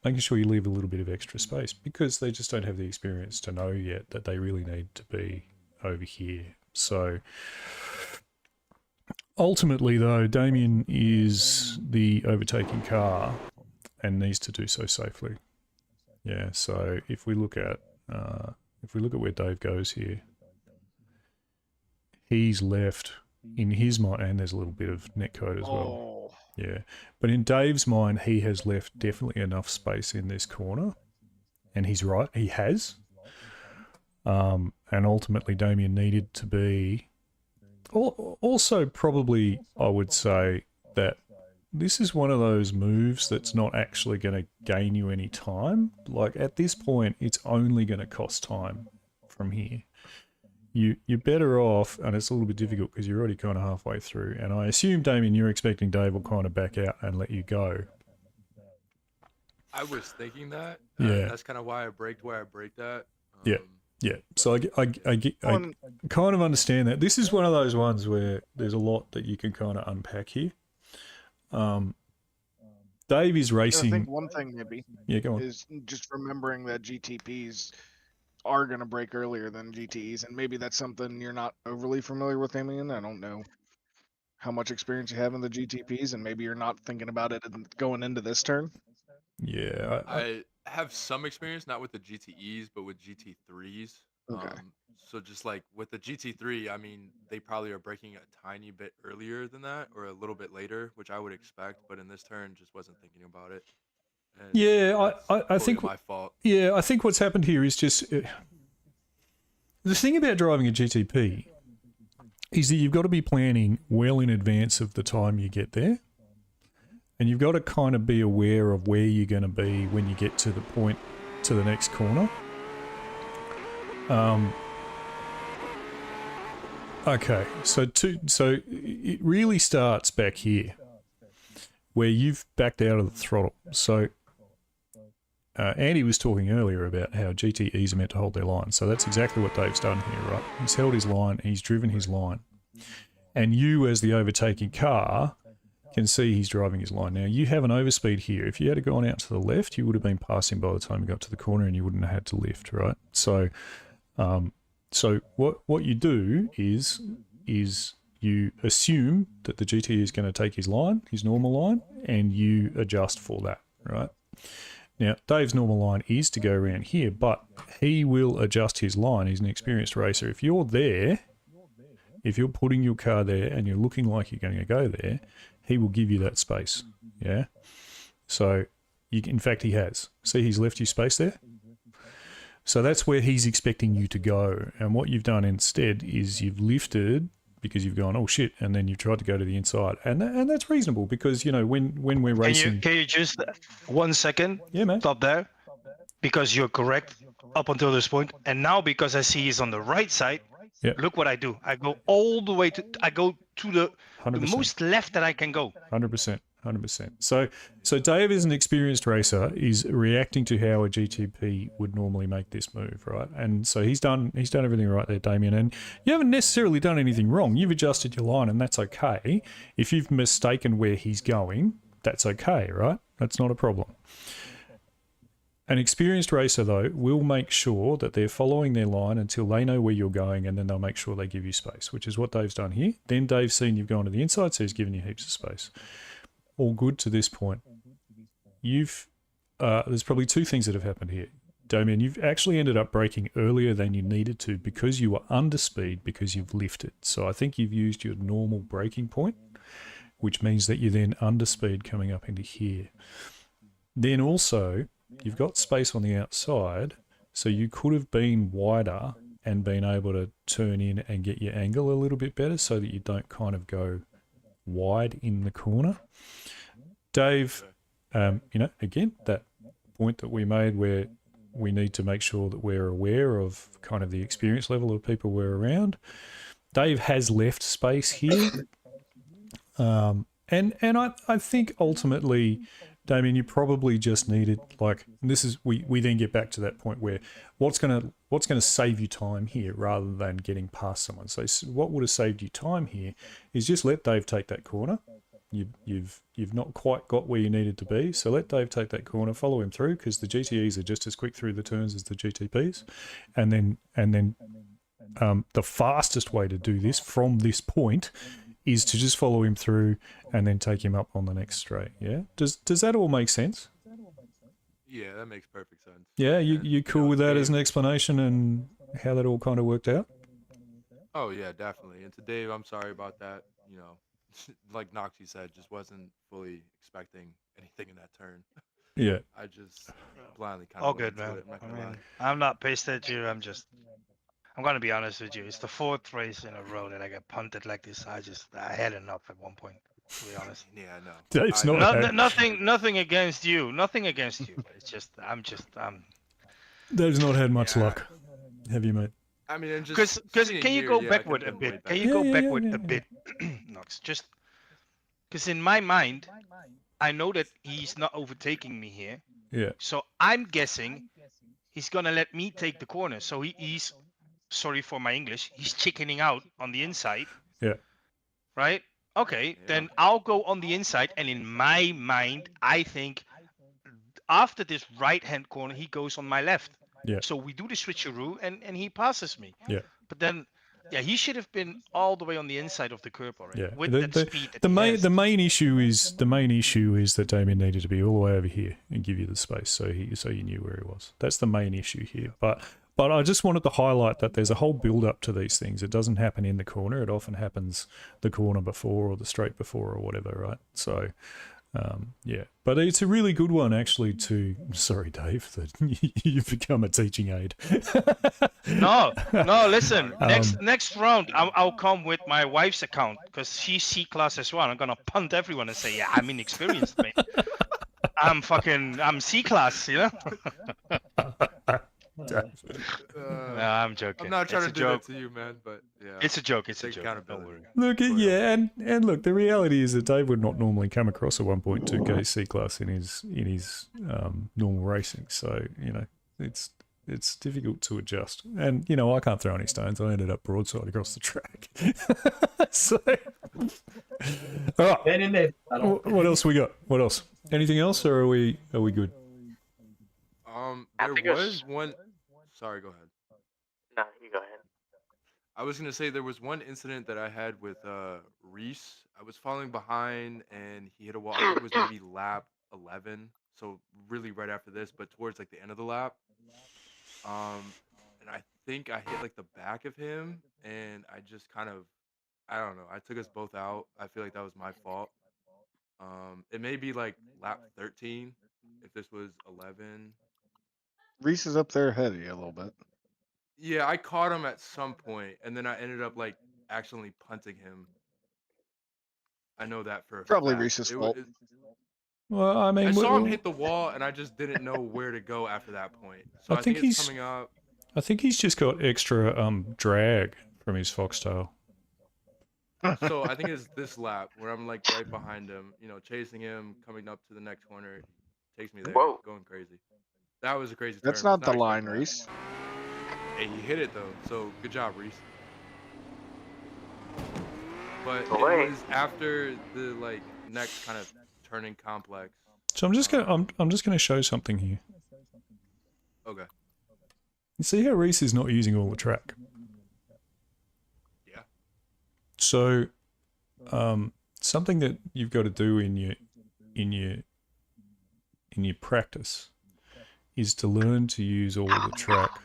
making sure you leave a little bit of extra space, because they just don't have the experience to know yet that they really need to be over here. So ultimately, though, Damien is the overtaking car and needs to do so safely. Yeah. So if we look at where Dave goes here, he's left in his mind, and there's a little bit of netcode as well. Yeah, but in Dave's mind, he has left definitely enough space in this corner, and he's right, he has. And ultimately, Damien needed to be. Also, probably, I would say that this is one of those moves that's not actually going to gain you any time. Like, at this point, it's only going to cost time from here. You're better off, and it's a little bit difficult because you're already kind of halfway through. And I assume, Damien, you're expecting Dave will kind of back out and let you go. I was thinking that. Yeah. That's kind of why I braked where I braked at. Yeah. So I kind of understand that. This is one of those ones where there's a lot that you can kind of unpack here. Dave is racing. I think one thing maybe go on. is just remembering that GTPs are going to break earlier than GTEs, and maybe that's something you're not overly familiar with, Damien. I don't know how much experience you have in the GTPs, and maybe you're not thinking about it going into this turn. Yeah, I have some experience, not with the GTEs, but with GT3s. Okay. So just like with the GT3, I mean, they probably are breaking a tiny bit earlier than that, or a little bit later, which I would expect. But in this turn, just wasn't thinking about it. And yeah, I think my fault. Yeah, I think what's happened here is just the thing about driving a GTP is that you've got to be planning well in advance of the time you get there. And you've got to kind of be aware of where you're going to be when you get to the point, to the next corner. Okay, so it really starts back here, where you've backed out of the throttle. So Andy was talking earlier about how GTEs are meant to hold their line. So that's exactly what Dave's done here, right? He's held his line, he's driven his line. And you, as the overtaking car, can see he's driving his line. Now, you have an overspeed here. If you had gone out to the left, you would have been passing by the time you got to the corner and you wouldn't have had to lift, right? So what you do is you assume that the GT is going to take his line, his normal line, and you adjust for that, right? Now, Dave's normal line is to go around here, but he will adjust his line. He's an experienced racer. If you're there, if you're putting your car there and you're looking like you're going to go there, he will give you that space, yeah? So, in fact, he has. See, he's left you space there? So that's where he's expecting you to go. And what you've done instead is you've lifted because you've gone, oh shit, and then you've tried to go to the inside. And that's reasonable because, you know, when we're racing... Can you just, 1 second, stop there? Because you're correct up until this point. And now because I see he's on the right side, Yeah. Look what I do. I go all the way to. I go to the 100%. most left that I can go. 100%. 100%. So Dave, as an experienced racer, is reacting to how a GTP would normally make this move, right? And so he's done everything right there, Damien. And you haven't necessarily done anything wrong. You've adjusted your line, and that's okay. If you've mistaken where he's going, that's okay, right? That's not a problem. An experienced racer, though, will make sure that they're following their line until they know where you're going, and then they'll make sure they give you space, which is what Dave's done here. Then Dave's seen you've gone to the inside, so he's given you heaps of space. All good to this point. There's probably two things that have happened here. Damien, you've actually ended up braking earlier than you needed to because you were under speed because you've lifted. So I think you've used your normal braking point, which means that you're then under speed coming up into here. Then also, you've got space on the outside, so you could have been wider and been able to turn in and get your angle a little bit better so that you don't kind of go wide in the corner. Dave, again, that point that we made where we need to make sure that we're aware of kind of the experience level of people we're around. Dave has left space here. And I think ultimately, Damien, you probably just needed, like, and this is, we then get back to that point where what's gonna save you time here rather than getting past someone. So what would have saved you time here is just let Dave take that corner. You've not quite got where you needed to be, so let Dave take that corner, follow him through, because the GTEs are just as quick through the turns as the GTPs, and then the fastest way to do this from this point is to just follow him through and then take him up on the next straight. Yeah, does that all make sense? Yeah, that makes perfect sense. Yeah, you cool with that as an explanation and how that all kind of worked out? Oh yeah, definitely. And to Dave, I'm sorry about that. Like Noxie said, just wasn't fully expecting anything in that turn. Yeah. I just blindly kind All of good, man. it. I'm not pissed at you. I'm gonna be honest with you. It's the fourth race in a row that I get punted like this. I had enough at one point, to be honest. Yeah, I know. Dave's not nothing against you. Nothing against you. It's just I'm. Dave's not had much luck. Have you, mate? I mean, just because can you go backward a bit? Can you go backward a bit, Nox? Just because in my mind, I know that he's not overtaking me here. Yeah. So I'm guessing he's gonna let me take the corner. So he's, sorry for my English, he's chickening out on the inside. Yeah. Right? Okay, then I'll go on the inside, and in my mind, I think after this right-hand corner, he goes on my left. Yeah. So we do the switcheroo, and he passes me. Yeah. But then, he should have been all the way on the inside of the curb already. Yeah. With that speed that the he main issue is that Damien needed to be all the way over here and give you the space, so you knew where he was. That's the main issue here. But I just wanted to highlight that there's a whole build-up to these things. It doesn't happen in the corner. It often happens the corner before or the straight before or whatever, right? So, yeah. But it's a really good one, actually, to... Sorry, Dave, that you've become a teaching aid. No, listen. Next round, I'll come with my wife's account, because she's C-class as well. I'm going to punt everyone and say, yeah, I'm inexperienced, mate. I'm C-class, you know? No, I'm joking. I'm not trying It's to a do joke. that to you, man, but yeah. It's a joke. It's a Take joke. accountability. Look, and look, the reality is that Dave would not normally come across a 1.2 gauge C-class in his normal racing. So, it's difficult to adjust. And, I can't throw any stones. I ended up broadside across the track. So, all right. What else we got? What else? Anything else, or are we good? There was one. Sorry, go ahead. No, you go ahead. I was gonna say there was one incident that I had with Reese. I was falling behind and he hit a wall. I think it was maybe lap 11, so really right after this, but towards like the end of the lap. And I think I hit like the back of him, and I just kind of, I don't know. I took us both out. I feel like that was my fault. It may be like lap 13 if this was 11. Reese is up there ahead of you a little bit. Yeah, I caught him at some point, and then I ended up like accidentally punting him. I know that for a Probably fact. Reese's fault. Well, I mean, I saw him hit the wall, and I just didn't know where to go after that point. So I think it's coming up. I think he's just got extra drag from his foxtail. So I think it's this lap where I'm like right behind him, you know, chasing him, coming up to the next corner, takes me there, going crazy. That was a crazy turn. That's not Was the line, expecting that. Reese. Hey, he hit it though, so good job, Reese. But it was after the like next kind of turning complex. So I'm just gonna show something here. Okay. You see how Reese is not using all the track. Yeah. So, something that you've got to do in your practice is to learn to use all the track.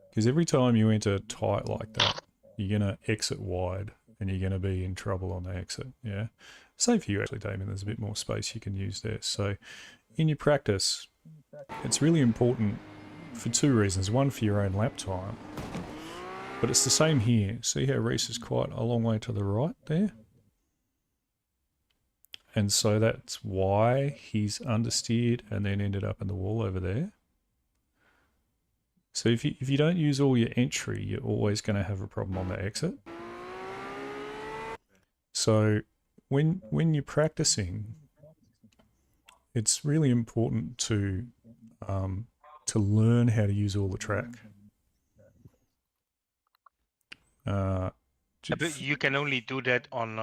Because every time you enter tight like that, you're gonna exit wide, and you're gonna be in trouble on the exit. Yeah. Same for you actually, Damien. There's a bit more space you can use there. So, in your practice, it's really important for two reasons. One, for your own lap time. But it's the same here. See how Reese is quite a long way to the right there? And so that's why he's understeered and then ended up in the wall over there. So if you don't use all your entry, you're always going to have a problem on the exit. So when you're practicing, it's really important to learn how to use all the track. But you can only do that on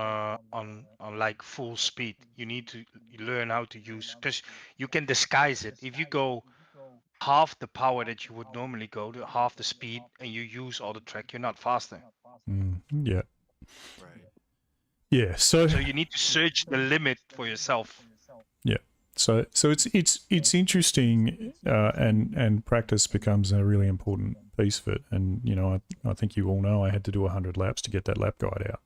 like full speed. You need to learn how to use, because you can disguise it. If you go half the power that you would normally go to, half the speed, and you use all the track, you're not faster. Yeah. Right. Yeah. So you need to search the limit for yourself. Yeah. So it's interesting, and practice becomes a really important piece of it. And you know, I think you all know I had to do 100 laps to get that lap guide out,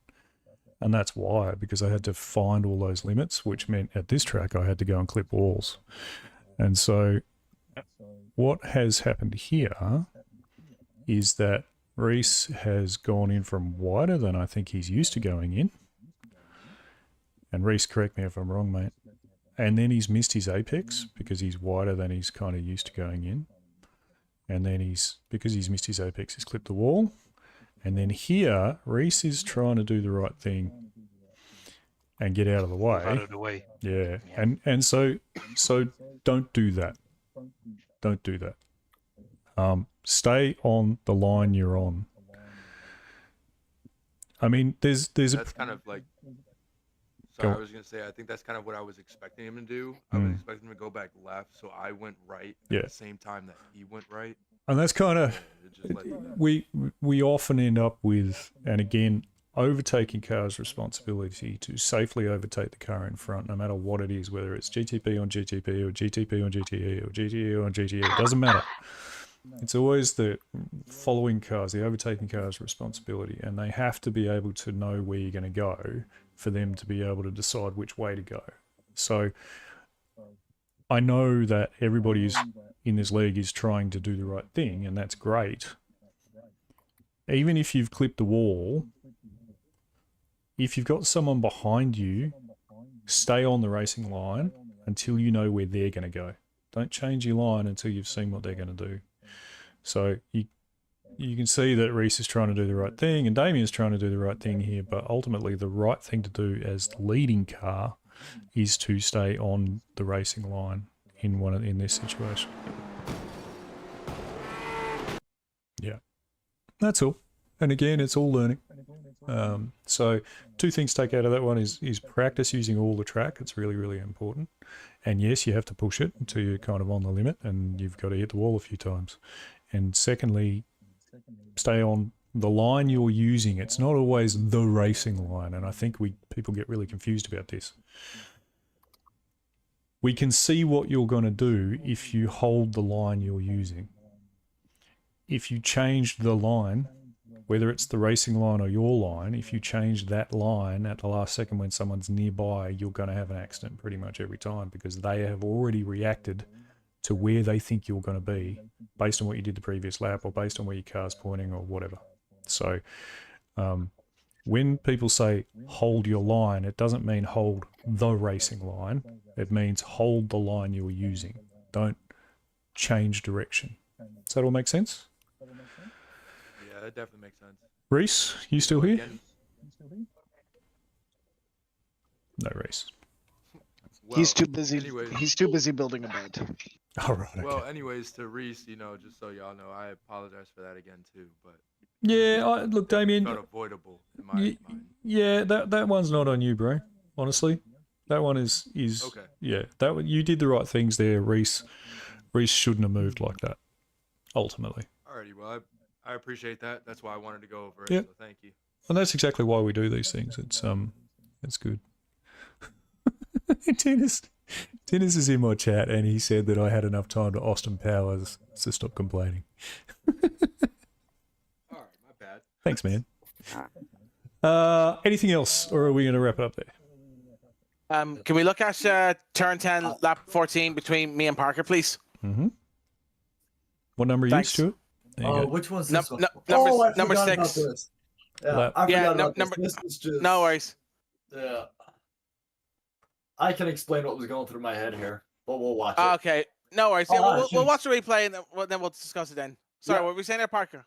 and that's why, because I had to find all those limits, which meant at this track I had to go and clip walls. And so what has happened here is that Reese has gone in from wider than I think he's used to going in. And Reese, correct me if I'm wrong, mate. And then he's missed his apex because he's wider than he's kind of used to going in. And then because he's missed his apex, he's clipped the wall. And then here, Reese is trying to do the right thing and get out of the way. Out of the way. Yeah. And so don't do that. Don't do that. Stay on the line you're on. I mean, there's that's kind of like. Sorry, I was gonna say I think that's kind of what I was expecting him to do. I was expecting him to go back left, so I went right at the same time that he went right. And that's kind of we often end up with, and again, overtaking cars' responsibility to safely overtake the car in front, no matter what it is, whether it's GTP on GTP or GTP on GTE or GTE on GTE, it doesn't matter. It's always the following cars, the overtaking cars' responsibility, and they have to be able to know where you're going to go for them to be able to decide which way to go. So I know that everybody in this league is trying to do the right thing, and that's great. Even if you've clipped the wall, if you've got someone behind you, stay on the racing line until you know where they're going to go. Don't change your line until you've seen what they're going to do. So you can see that Reese is trying to do the right thing and Damien's trying to do the right thing here, but ultimately the right thing to do as the leading car is to stay on the racing line in this situation. Yeah, that's all. And again, it's all learning. So two things to take out of that one is practice using all the track. It's really, really important. And yes, you have to push it until you're kind of on the limit and you've got to hit the wall a few times. And secondly, stay on the line you're using. It's not always the racing line. And I think people get really confused about this. We can see what you're going to do if you hold the line you're using. If you change the line, whether it's the racing line or your line, if you change that line at the last second when someone's nearby, you're going to have an accident pretty much every time because they have already reacted to where they think you're going to be based on what you did the previous lap or based on where your car's pointing or whatever. So when people say hold your line, it doesn't mean hold the racing line. It means hold the line you're using. Don't change direction. Does that all make sense? Yeah, that definitely makes sense. Reese, you still here? Again, No, Reese. He's well, too busy. anyways- He's too busy building a bed. All right. Okay. Well, anyways, to Reese, just so y'all know, I apologize for that again too. But Yeah, look, Damien. felt avoidable in my mind. Yeah, that one's not on you, bro. Honestly, that one is Okay. Yeah, that one, you did the right things there, Reese. Reese shouldn't have moved like that. Ultimately, Alrighty, well, I appreciate that. That's why I wanted to go over it. Yep. So thank you. and that's exactly why we do these things. It's good. Dennis is in my chat, and he said that I had enough time to Austin Powers to stop complaining. Alright, my bad. Thanks, man. Anything else, or are we going to wrap it up there? Can we look at turn 10, lap 14 between me and Parker, please? Mm-hmm. What number are you, Thanks. Stuart? There you go. Which one's Num- this one? number number six. This. Yeah, Lap- I Yeah, forgot about number- this. This is just. No worries. Yeah. I can explain what was going through my head here, but we'll watch it. Okay, no worries. Yeah, Oh, we'll jeez. watch the replay and then we'll discuss it then. Sorry, Yeah. what were we saying there, Parker?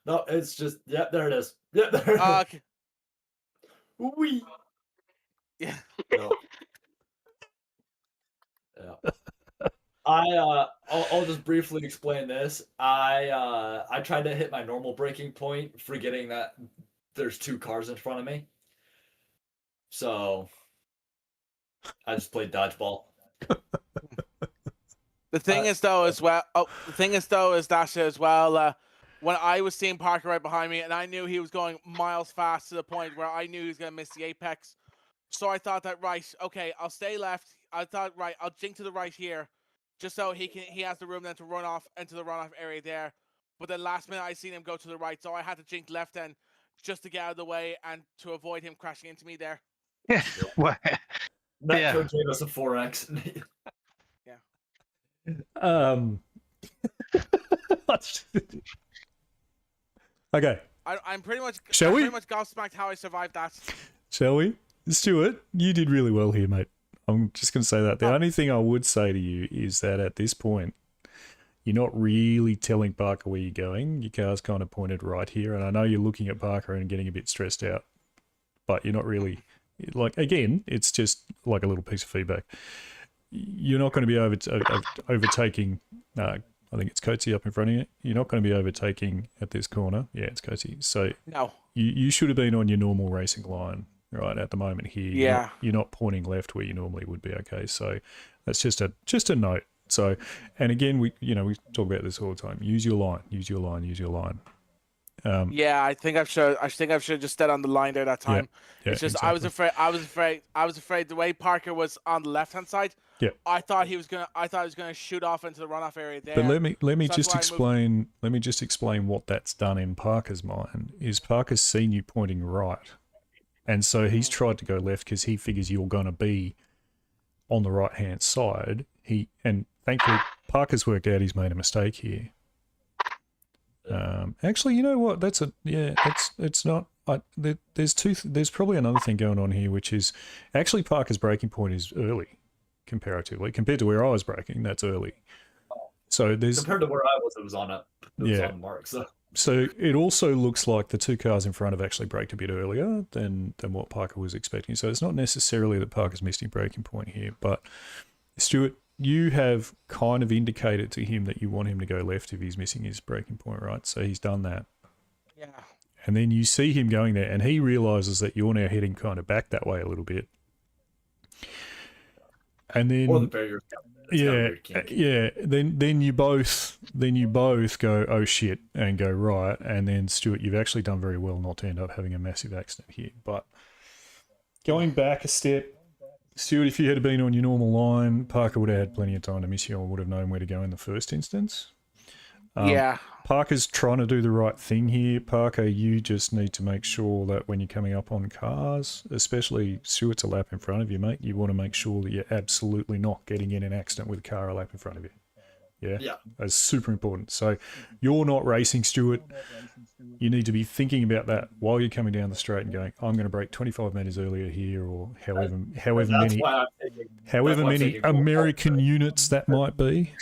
No, it's just. Yep, there it is. Yep, there it is. Okay. Wee. Yeah. No. Yeah. I'll just briefly explain this. I tried to hit my normal braking point, forgetting that there's 2 cars in front of me. So I just played dodgeball. The thing is though as well. Oh, the thing is though is that as well. When I was seeing Parker right behind me, and I knew he was going miles fast to the point where I knew he was going to miss the apex. So I thought that okay, I'll stay left. I thought I'll jink to the right here, just so he has the room then to run off into the runoff area there. But then last minute I seen him go to the right, so I had to jink left then just to get out of the way and to avoid him crashing into me there. What? That Yeah. code gave us a 4x. Okay, I'm pretty much. Shall I'm we? pretty much gobsmacked how I survived that. shall we? Stuart, you did really well here, mate. I'm just going to say that. The only thing I would say to you is that at this point, you're not really telling Parker where you're going. Your car's kind of pointed right here, and I know you're looking at Parker and getting a bit stressed out, but you're not really, like, again, it's just like a little piece of feedback. You're not going to be overtaking, I think it's Coatsy up in front of you. You're not going to be overtaking at this corner. Yeah, it's Coatsy. So No. you should have been on your normal racing line right at the moment here. Yeah. You're not pointing left where you normally would be. Okay, so that's just a note. So, and again, we talk about this all the time. Use your line. Use your line. Use your line. Yeah, I think I should just stayed on the line there that time. Yeah, It's just exactly. I was afraid the way Parker was on the left hand side. Yeah. I thought he was gonna shoot off into the runoff area there. But let me So that's just why I moved. explain what that's done in Parker's mind. Is Parker's seen you pointing right, and so he's tried to go left because he figures you're going to be on the right hand side. And thankfully Parker's worked out he's made a mistake here. Actually, you know what? It's not. There's probably another thing going on here, which is actually Parker's braking point is early comparatively compared to where I was braking. That's early. So there's Compared to where I was, it was on Yeah. on mark. So So it also looks like the 2 cars in front have actually braked a bit earlier than what Parker was expecting. So it's not necessarily that Parker's missed his braking point here, but Stuart, you have kind of indicated to him that you want him to go left if he's missing his braking point, right? So he's done that. Yeah. And then you see him going there, and he realizes that you're now heading kind of back that way a little bit. And then or the barrier. Then you both go, oh shit, and go right. And then Stuart, you've actually done very well not to end up having a massive accident here. But going back a step, Stuart, if you had been on your normal line, Parker would have had plenty of time to miss you and would have known where to go in the first instance. Yeah. Parker's trying to do the right thing here. Parker, you just need to make sure that when you're coming up on cars, especially Stuart's a lap in front of you, mate, you want to make sure that you're absolutely not getting in an accident with a car a lap in front of you. Yeah? Yeah. That's super important. So you're not racing, Stuart. You need to be thinking about that while you're coming down the straight and going, I'm going to brake 25 metres earlier here, or however many American units that might be.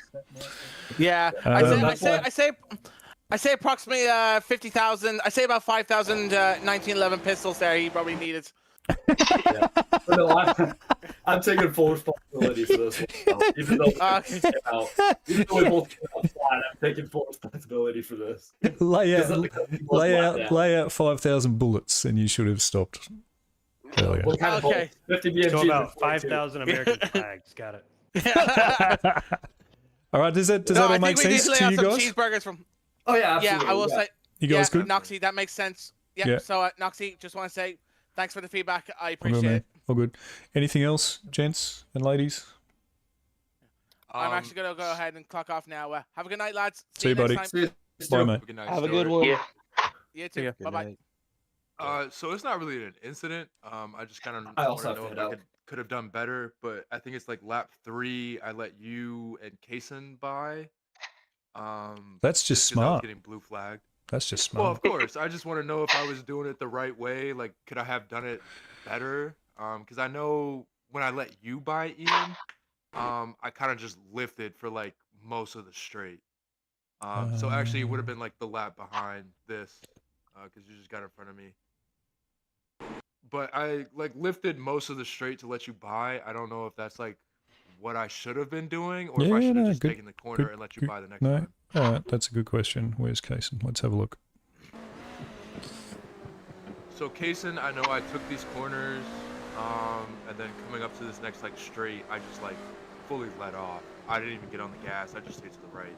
Yeah, I say I say approximately 50,000. I say about 5,000 1911 pistols there. He probably needed. Yeah. But no, I'm taking full responsibility for this one. Even though even though we both came out flat, I'm taking full responsibility for this. lay out 5,000 bullets, and you should have stopped earlier. What kind of bullets? 50 BMG. So about 5,000 American flags. Got it. All right, does that all make sense to you guys? Cheeseburgers from. Oh yeah, absolutely. Yeah, I will say. You guys good? Noxie, that makes sense. Yeah. Yeah. So Noxie, just want to say thanks for the feedback. I All good, appreciate man. it. All good. Anything else, gents and ladies? I'm actually gonna go ahead and clock off now. Have a good night, lads. See you, buddy. next time. Bye, mate. Have a good one. You too. Bye bye. So it's not really an incident. I just kind of I want also to know have if to I head could have done better, but I think it's like lap 3. I let you and Kaysen by. That's just 'cause I was smart. getting blue flagged. That's just Well, smart. of course. I just want to know if I was doing it the right way. Like, could I have done it better? Because I know when I let you by Ian, I kind of just lifted for like most of the straight. So actually, it would have been like the lap behind this, because you just got in front of me. But I like lifted most of the straight to let you by. I don't know if that's like what I should have been doing, or if I should have just taken the corner and let you by the next time. All right, that's a good question. Where's Kaysen? Let's have a look. So Kaysen, I know I took these corners, and then coming up to this next like straight, I just like fully let off. I didn't even get on the gas. I just stayed to the right.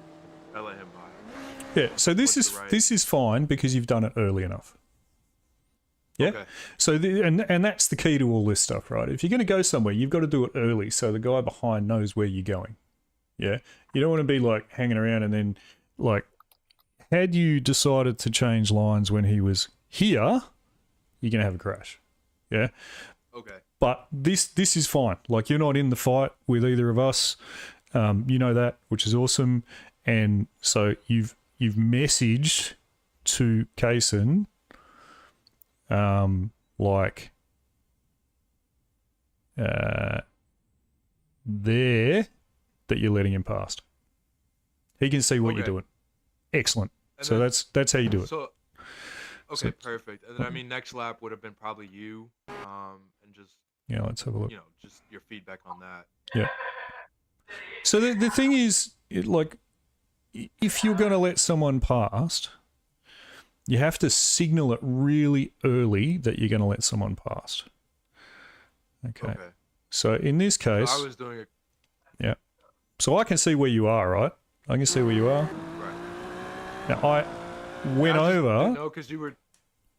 I let him by. Yeah, so this is fine because you've done it early enough. Yeah. Okay. So and that's the key to all this stuff, right? If you're going to go somewhere, you've got to do it early so the guy behind knows where you're going. Yeah. You don't want to be like hanging around and then like, had you decided to change lines when he was here, you're going to have a crash. Yeah. Okay. But this is fine. Like, you're not in the fight with either of us. You know that, which is awesome. And so you've messaged to Kaysen, like, there, that you're letting him past. He can see what you're doing. Excellent. And so then- that's how you do it. So, okay, perfect. And then I mean, next lap would have been probably you, and just Yeah, let's have a look. you know, just your feedback on that. Yeah. So the thing is, like, if you're going to let someone past, you have to signal it really early that you're going to let someone past. Okay. So in this case, So I was doing it. yeah. So I can see where you are, right? I can see where you are. Right. Now I went over. No, because you were.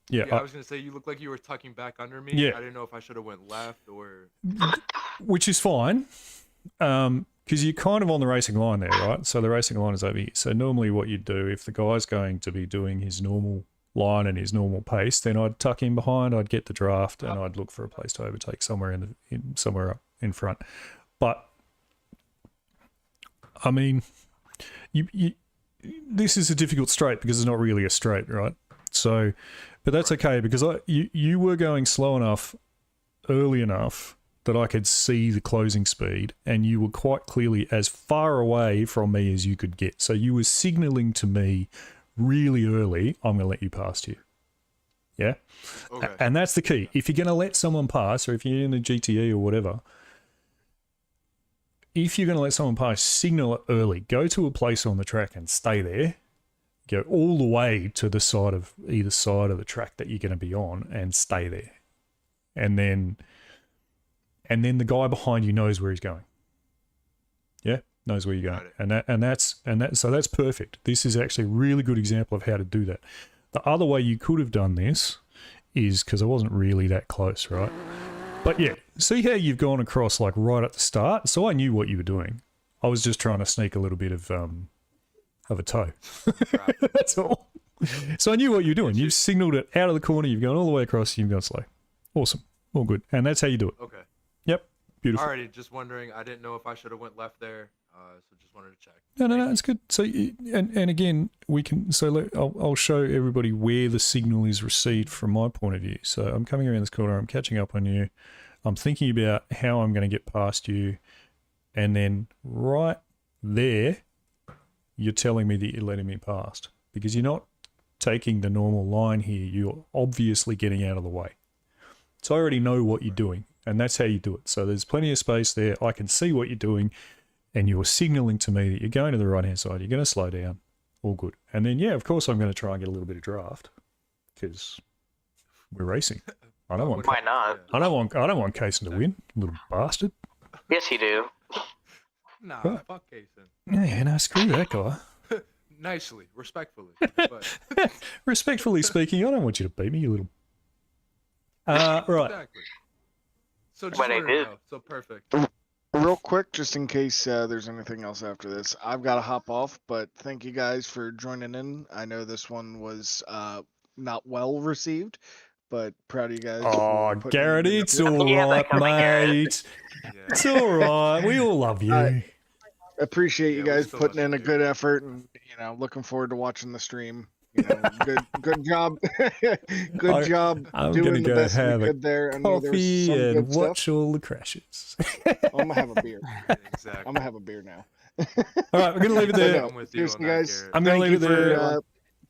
Yeah, I was gonna say you look like you were tucking back under me. Yeah. I didn't know if I should have went left or. Which is fine, because you're kind of on the racing line there, right? So the racing line is over here. So normally what you'd do, if the guy's going to be doing his normal line and his normal pace, then I'd tuck in behind, I'd get the draft, and I'd look for a place to overtake somewhere somewhere up in front. But I mean, this is a difficult straight because it's not really a straight, right? So, but that's okay because you were going slow enough, early enough that I could see the closing speed, and you were quite clearly as far away from me as you could get. So you were signaling to me really early, I'm going to let you past you. Yeah? Okay. And that's the key. If you're going to let someone pass, or if you're in a GTE or whatever, if you're going to let someone pass, signal it early. Go to a place on the track and stay there. Go all the way to the side of either side of the track that you're going to be on and stay there. And then the guy behind you knows where he's going. Yeah, knows where you're going. So that's perfect. This is actually a really good example of how to do that. The other way you could have done this is, because I wasn't really that close, right? But yeah, see how you've gone across like right at the start? So I knew what you were doing. I was just trying to sneak a little bit of a toe. That's all. So I knew what you're doing. You've signaled it out of the corner, you've gone all the way across, you've gone slow. Awesome. All good. And that's how you do it. Okay. Yep. Beautiful. Alrighty, just wondering. I didn't know if I should have went left there, so just wanted to check. No, it's good. So, and again, we can. So I'll show everybody where the signal is received from my point of view. So I'm coming around this corner. I'm catching up on you. I'm thinking about how I'm going to get past you, and then right there, you're telling me that you're letting me past. because you're not taking the normal line here. You're obviously getting out of the way. So I already know what you're doing, and that's how you do it. So there's plenty of space there. I can see what you're doing, and you're signaling to me that you're going to the right-hand side. You're going to slow down. All good. And then, yeah, of course, I'm going to try and get a little bit of draft because we're racing. I don't want. Why not? I don't want Kaysen to win, little bastard. Yes, you do. Nah, Huh. fuck Kaysen. Yeah, no, screw that guy. Nicely, respectfully. But... Respectfully speaking, I don't want you to beat me, you little. Right. Exactly. So just But I wanted to did. know. So perfect. Real quick, just in case there's anything else after this, I've got to hop off, but thank you guys for joining in. I know this one was not well received, but proud of you guys. Oh, for putting Garrett, in the it's effort. all right, mate. It's all right. We all love you. Appreciate you we guys still putting love in a good effort, and looking forward to watching the stream. Good job, good job I'm doing gonna the go best have we a could there. I know there was coffee some and good stuff. watch all the crashes. I'm gonna have a beer. Exactly. I'm gonna have a beer now. All right, we're gonna leave it there. I'm with you Seriously, on that, guys. Garrett. I'm gonna thank leave you it there.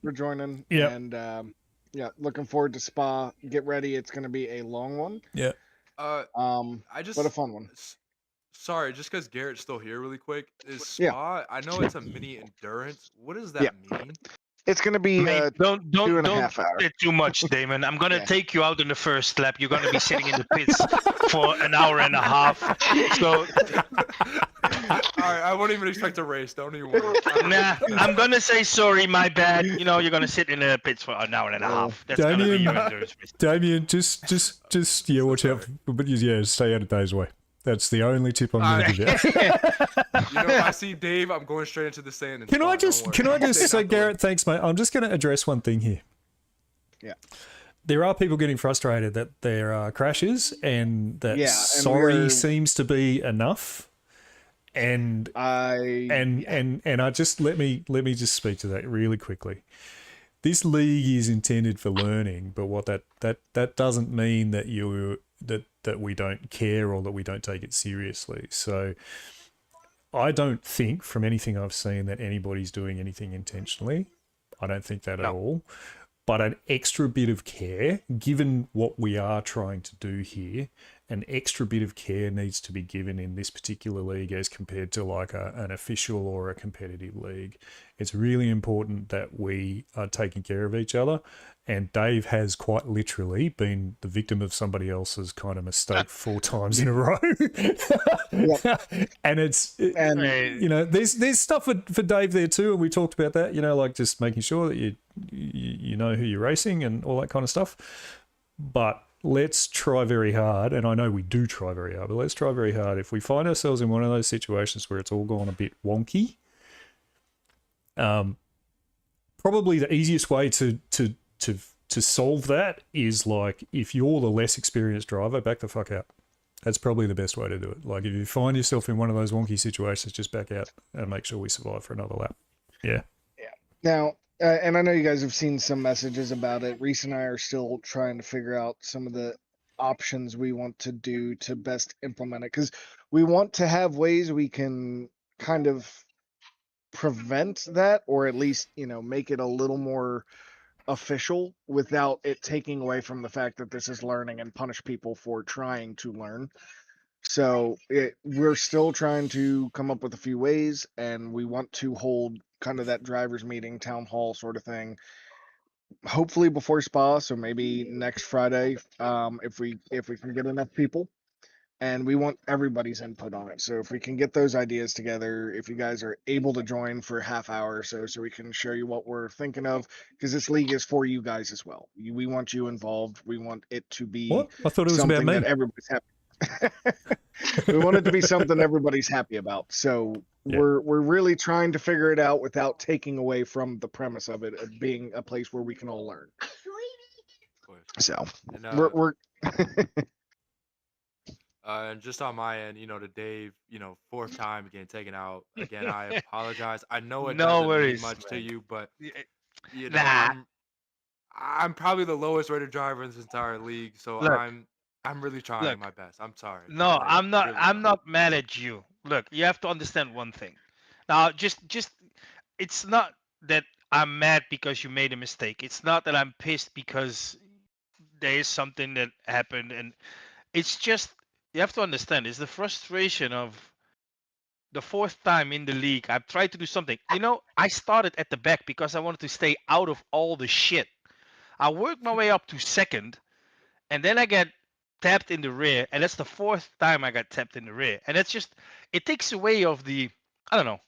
for joining. Yep. And yeah, looking forward to Spa. Get ready. It's gonna be a long one. Yeah. I just but a fun one. Sorry, just because Garrett's still here, really quick. Is Yeah. Spa? I know it's a mini endurance. What does that mean? It's gonna be Mate, don't 2.5 hours. say too much, Damon. I'm gonna Yeah. take you out in the first lap. You're gonna be sitting in the pits for an hour and a half. So Alright, I won't even expect a race. Don't even worry. nah, I'm gonna say sorry, my bad. You're gonna sit in the pits for an hour and a half. That's gonna be your endurance race. Damien, just yeah, watch out. But yeah, stay out of Dave's way. That's the only tip I'm going to give you. If I see Dave, I'm going straight into the sand. And Can I just Stay say, out the way. Garrett, thanks, mate. I'm just going to address one thing here. Yeah. There are people getting frustrated that there are crashes and that Yeah, and sorry we're- seems to be enough. And I just let me just speak to that really quickly. This league is intended for learning, but what that doesn't mean that that we don't care or that we don't take it seriously. So I don't think from anything I've seen that anybody's doing anything intentionally. I don't think that at all. But an extra bit of care, given what we are trying to do here, an extra bit of care needs to be given in this particular league as compared to like an official or a competitive league. It's really important that we are taking care of each other. And Dave has quite literally been the victim of somebody else's kind of mistake 4 times in a row. And there's stuff for Dave there too. And we talked about that, like just making sure that you know who you're racing and all that kind of stuff. But let's try very hard, and I know we do try very hard, but let's try very hard. If we find ourselves in one of those situations where it's all gone a bit wonky, probably the easiest way to solve that is like, if you're the less experienced driver, back the fuck out. That's probably the best way to do it. Like if you find yourself in one of those wonky situations, just back out and make sure we survive for another lap. Yeah. Now, and I know you guys have seen some messages about it. Reese and I are still trying to figure out some of the options we want to do to best implement it, because we want to have ways we can kind of prevent that, or at least, make it a little more official without it taking away from the fact that this is learning and punish people for trying to learn. So we're still trying to come up with a few ways, and we want to hold kind of that drivers meeting, town hall sort of thing, hopefully before Spa. So maybe next Friday, if we can get enough people, and we want everybody's input on it. So if we can get those ideas together, if you guys are able to join for a half hour or so we can show you what we're thinking of, because this league is for you guys as well. We want you involved. We want it to be What? I thought it was something about me. that everybody's happy. We want it to be something everybody's happy about. So we're really trying to figure it out without taking away from the premise of it being a place where we can all learn. So And, we're and just on my end, to Dave, 4th time getting taken out. Again, I apologize. I know it No doesn't worries, mean much to man. you, but Nah. I'm probably the lowest rated driver in this entire league, so Look. I'm really trying Look. my best. I'm sorry. No, Like, I'm not. really I'm not mad at you. Look, you have to understand one thing. Now, just it's not that I'm mad because you made a mistake. It's not that I'm pissed because there is something that happened, and it's just you have to understand. It's the frustration of the fourth time in the league. I've tried to do something. You know, I started at the back because I wanted to stay out of all the shit. I worked my way up to second, and then I get tapped in the rear, and that's the fourth time I got tapped in the rear. And it's just, it takes away of the, I don't know,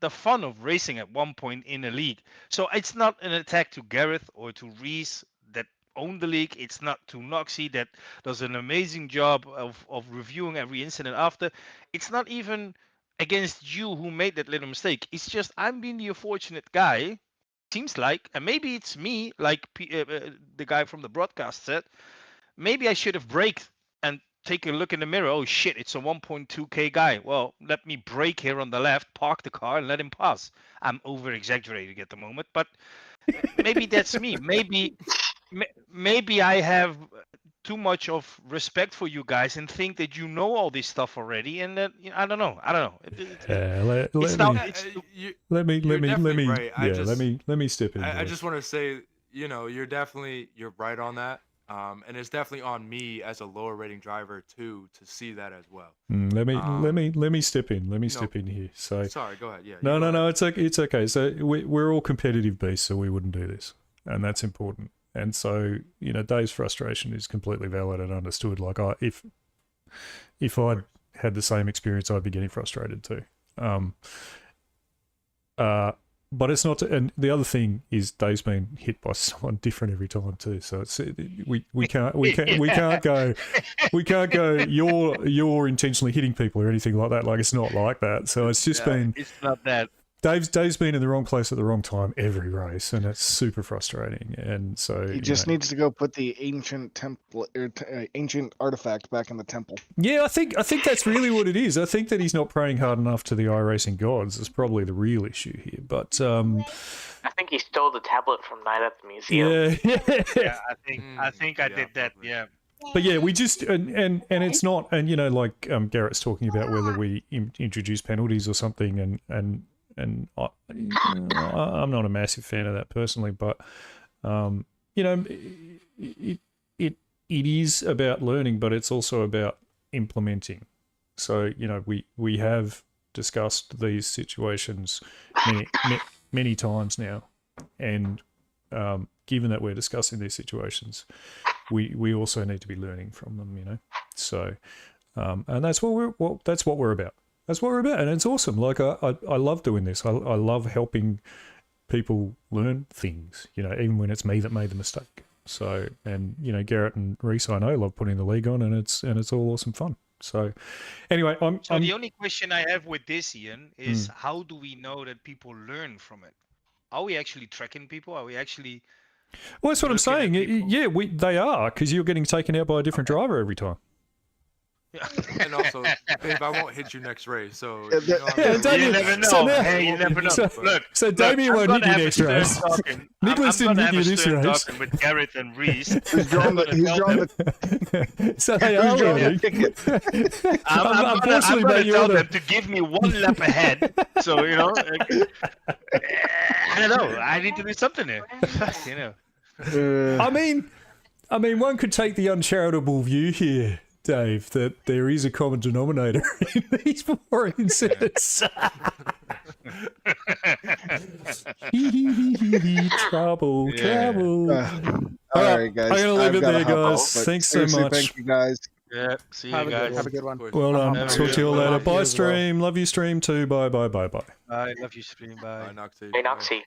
the fun of racing at one point in a league. So it's not an attack to Gareth or to Reese that own the league. It's not to Noxie that does an amazing job of reviewing every incident after. It's not even against you who made that little mistake. It's just I'm being the unfortunate guy, seems like, and maybe it's me, like the guy from the broadcast said. Maybe I should have braked and take a look in the mirror. Oh shit, it's a 1.2k guy. Well, let me brake here on the left, park the car, and let him pass. I'm over exaggerating at the moment, but maybe that's me. Maybe I have too much of respect for you guys and think that you know all this stuff already, and that I don't know. Let me right. let me step in. I just want to say, you know, you're right on that. And it's definitely on me as a lower rating driver too to see that as well. Let me step in. Let me step in here. So sorry, go ahead. Yeah. No. It's okay. It's okay. So we're all competitive beasts, so we wouldn't do this, and that's important. And so you know, Dave's frustration is completely valid and understood. Like if I'd had the same experience, I'd be getting frustrated too. But it's not. And the other thing is, Dave's been hit by someone different every time too. So it's we can't go. You're intentionally hitting people or anything like that. Like it's not like that. So it's just been. It's not that. Dave's been in the wrong place at the wrong time every race, and it's super frustrating. And so he just needs to go put the ancient temple, ancient artifact back in the temple. Yeah, I think that's really what it is. I think that he's not praying hard enough to the iRacing gods. Is probably the real issue here. But I think he stole the tablet from Night at the Museum. Yeah, I think I did that. Yeah. But yeah, we just and it's not, and you know, like Garrett's talking about whether we introduce penalties or something, and I'm not a massive fan of that personally, but you know, it is about learning, but it's also about implementing. So you know, we have discussed these situations many times now, and given that we're discussing these situations, we also need to be learning from them. You know, so and that's what we're about. That's what we're about, and it's awesome. Like I love doing this. I love helping people learn things. You know, even when it's me that made the mistake. So, and you know, Garrett and Reese, I know, love putting the league on, and it's all awesome fun. So, anyway, the only question I have with this, Ian, is how do we know that people learn from it? Are we actually tracking people? Are we actually? Well, that's what I'm saying. Yeah, they are, because you're getting taken out by a different driver every time. And also, babe, I won't hit you next race, so you never know. You never know. So Damien won't hit you next race. Nicholas didn't hit you this race. With Gareth and Reese. He's drawn the so they are learning. I'm going to tell them to give me one lap ahead. So, you know, I don't know. I need to do something there. You know. I mean, one could take the uncharitable view here, Dave, that there is a common denominator in these four incidents. Trouble. All right, guys. I'm going to leave it there, guys. Thanks so much. Thank you, guys. Yeah, see you guys. Have a good one. Well done. Talk to you all later. Bye, stream. Love you, stream too. Bye. Bye. Love you, stream. Bye. Noxie. Hey, Noxie.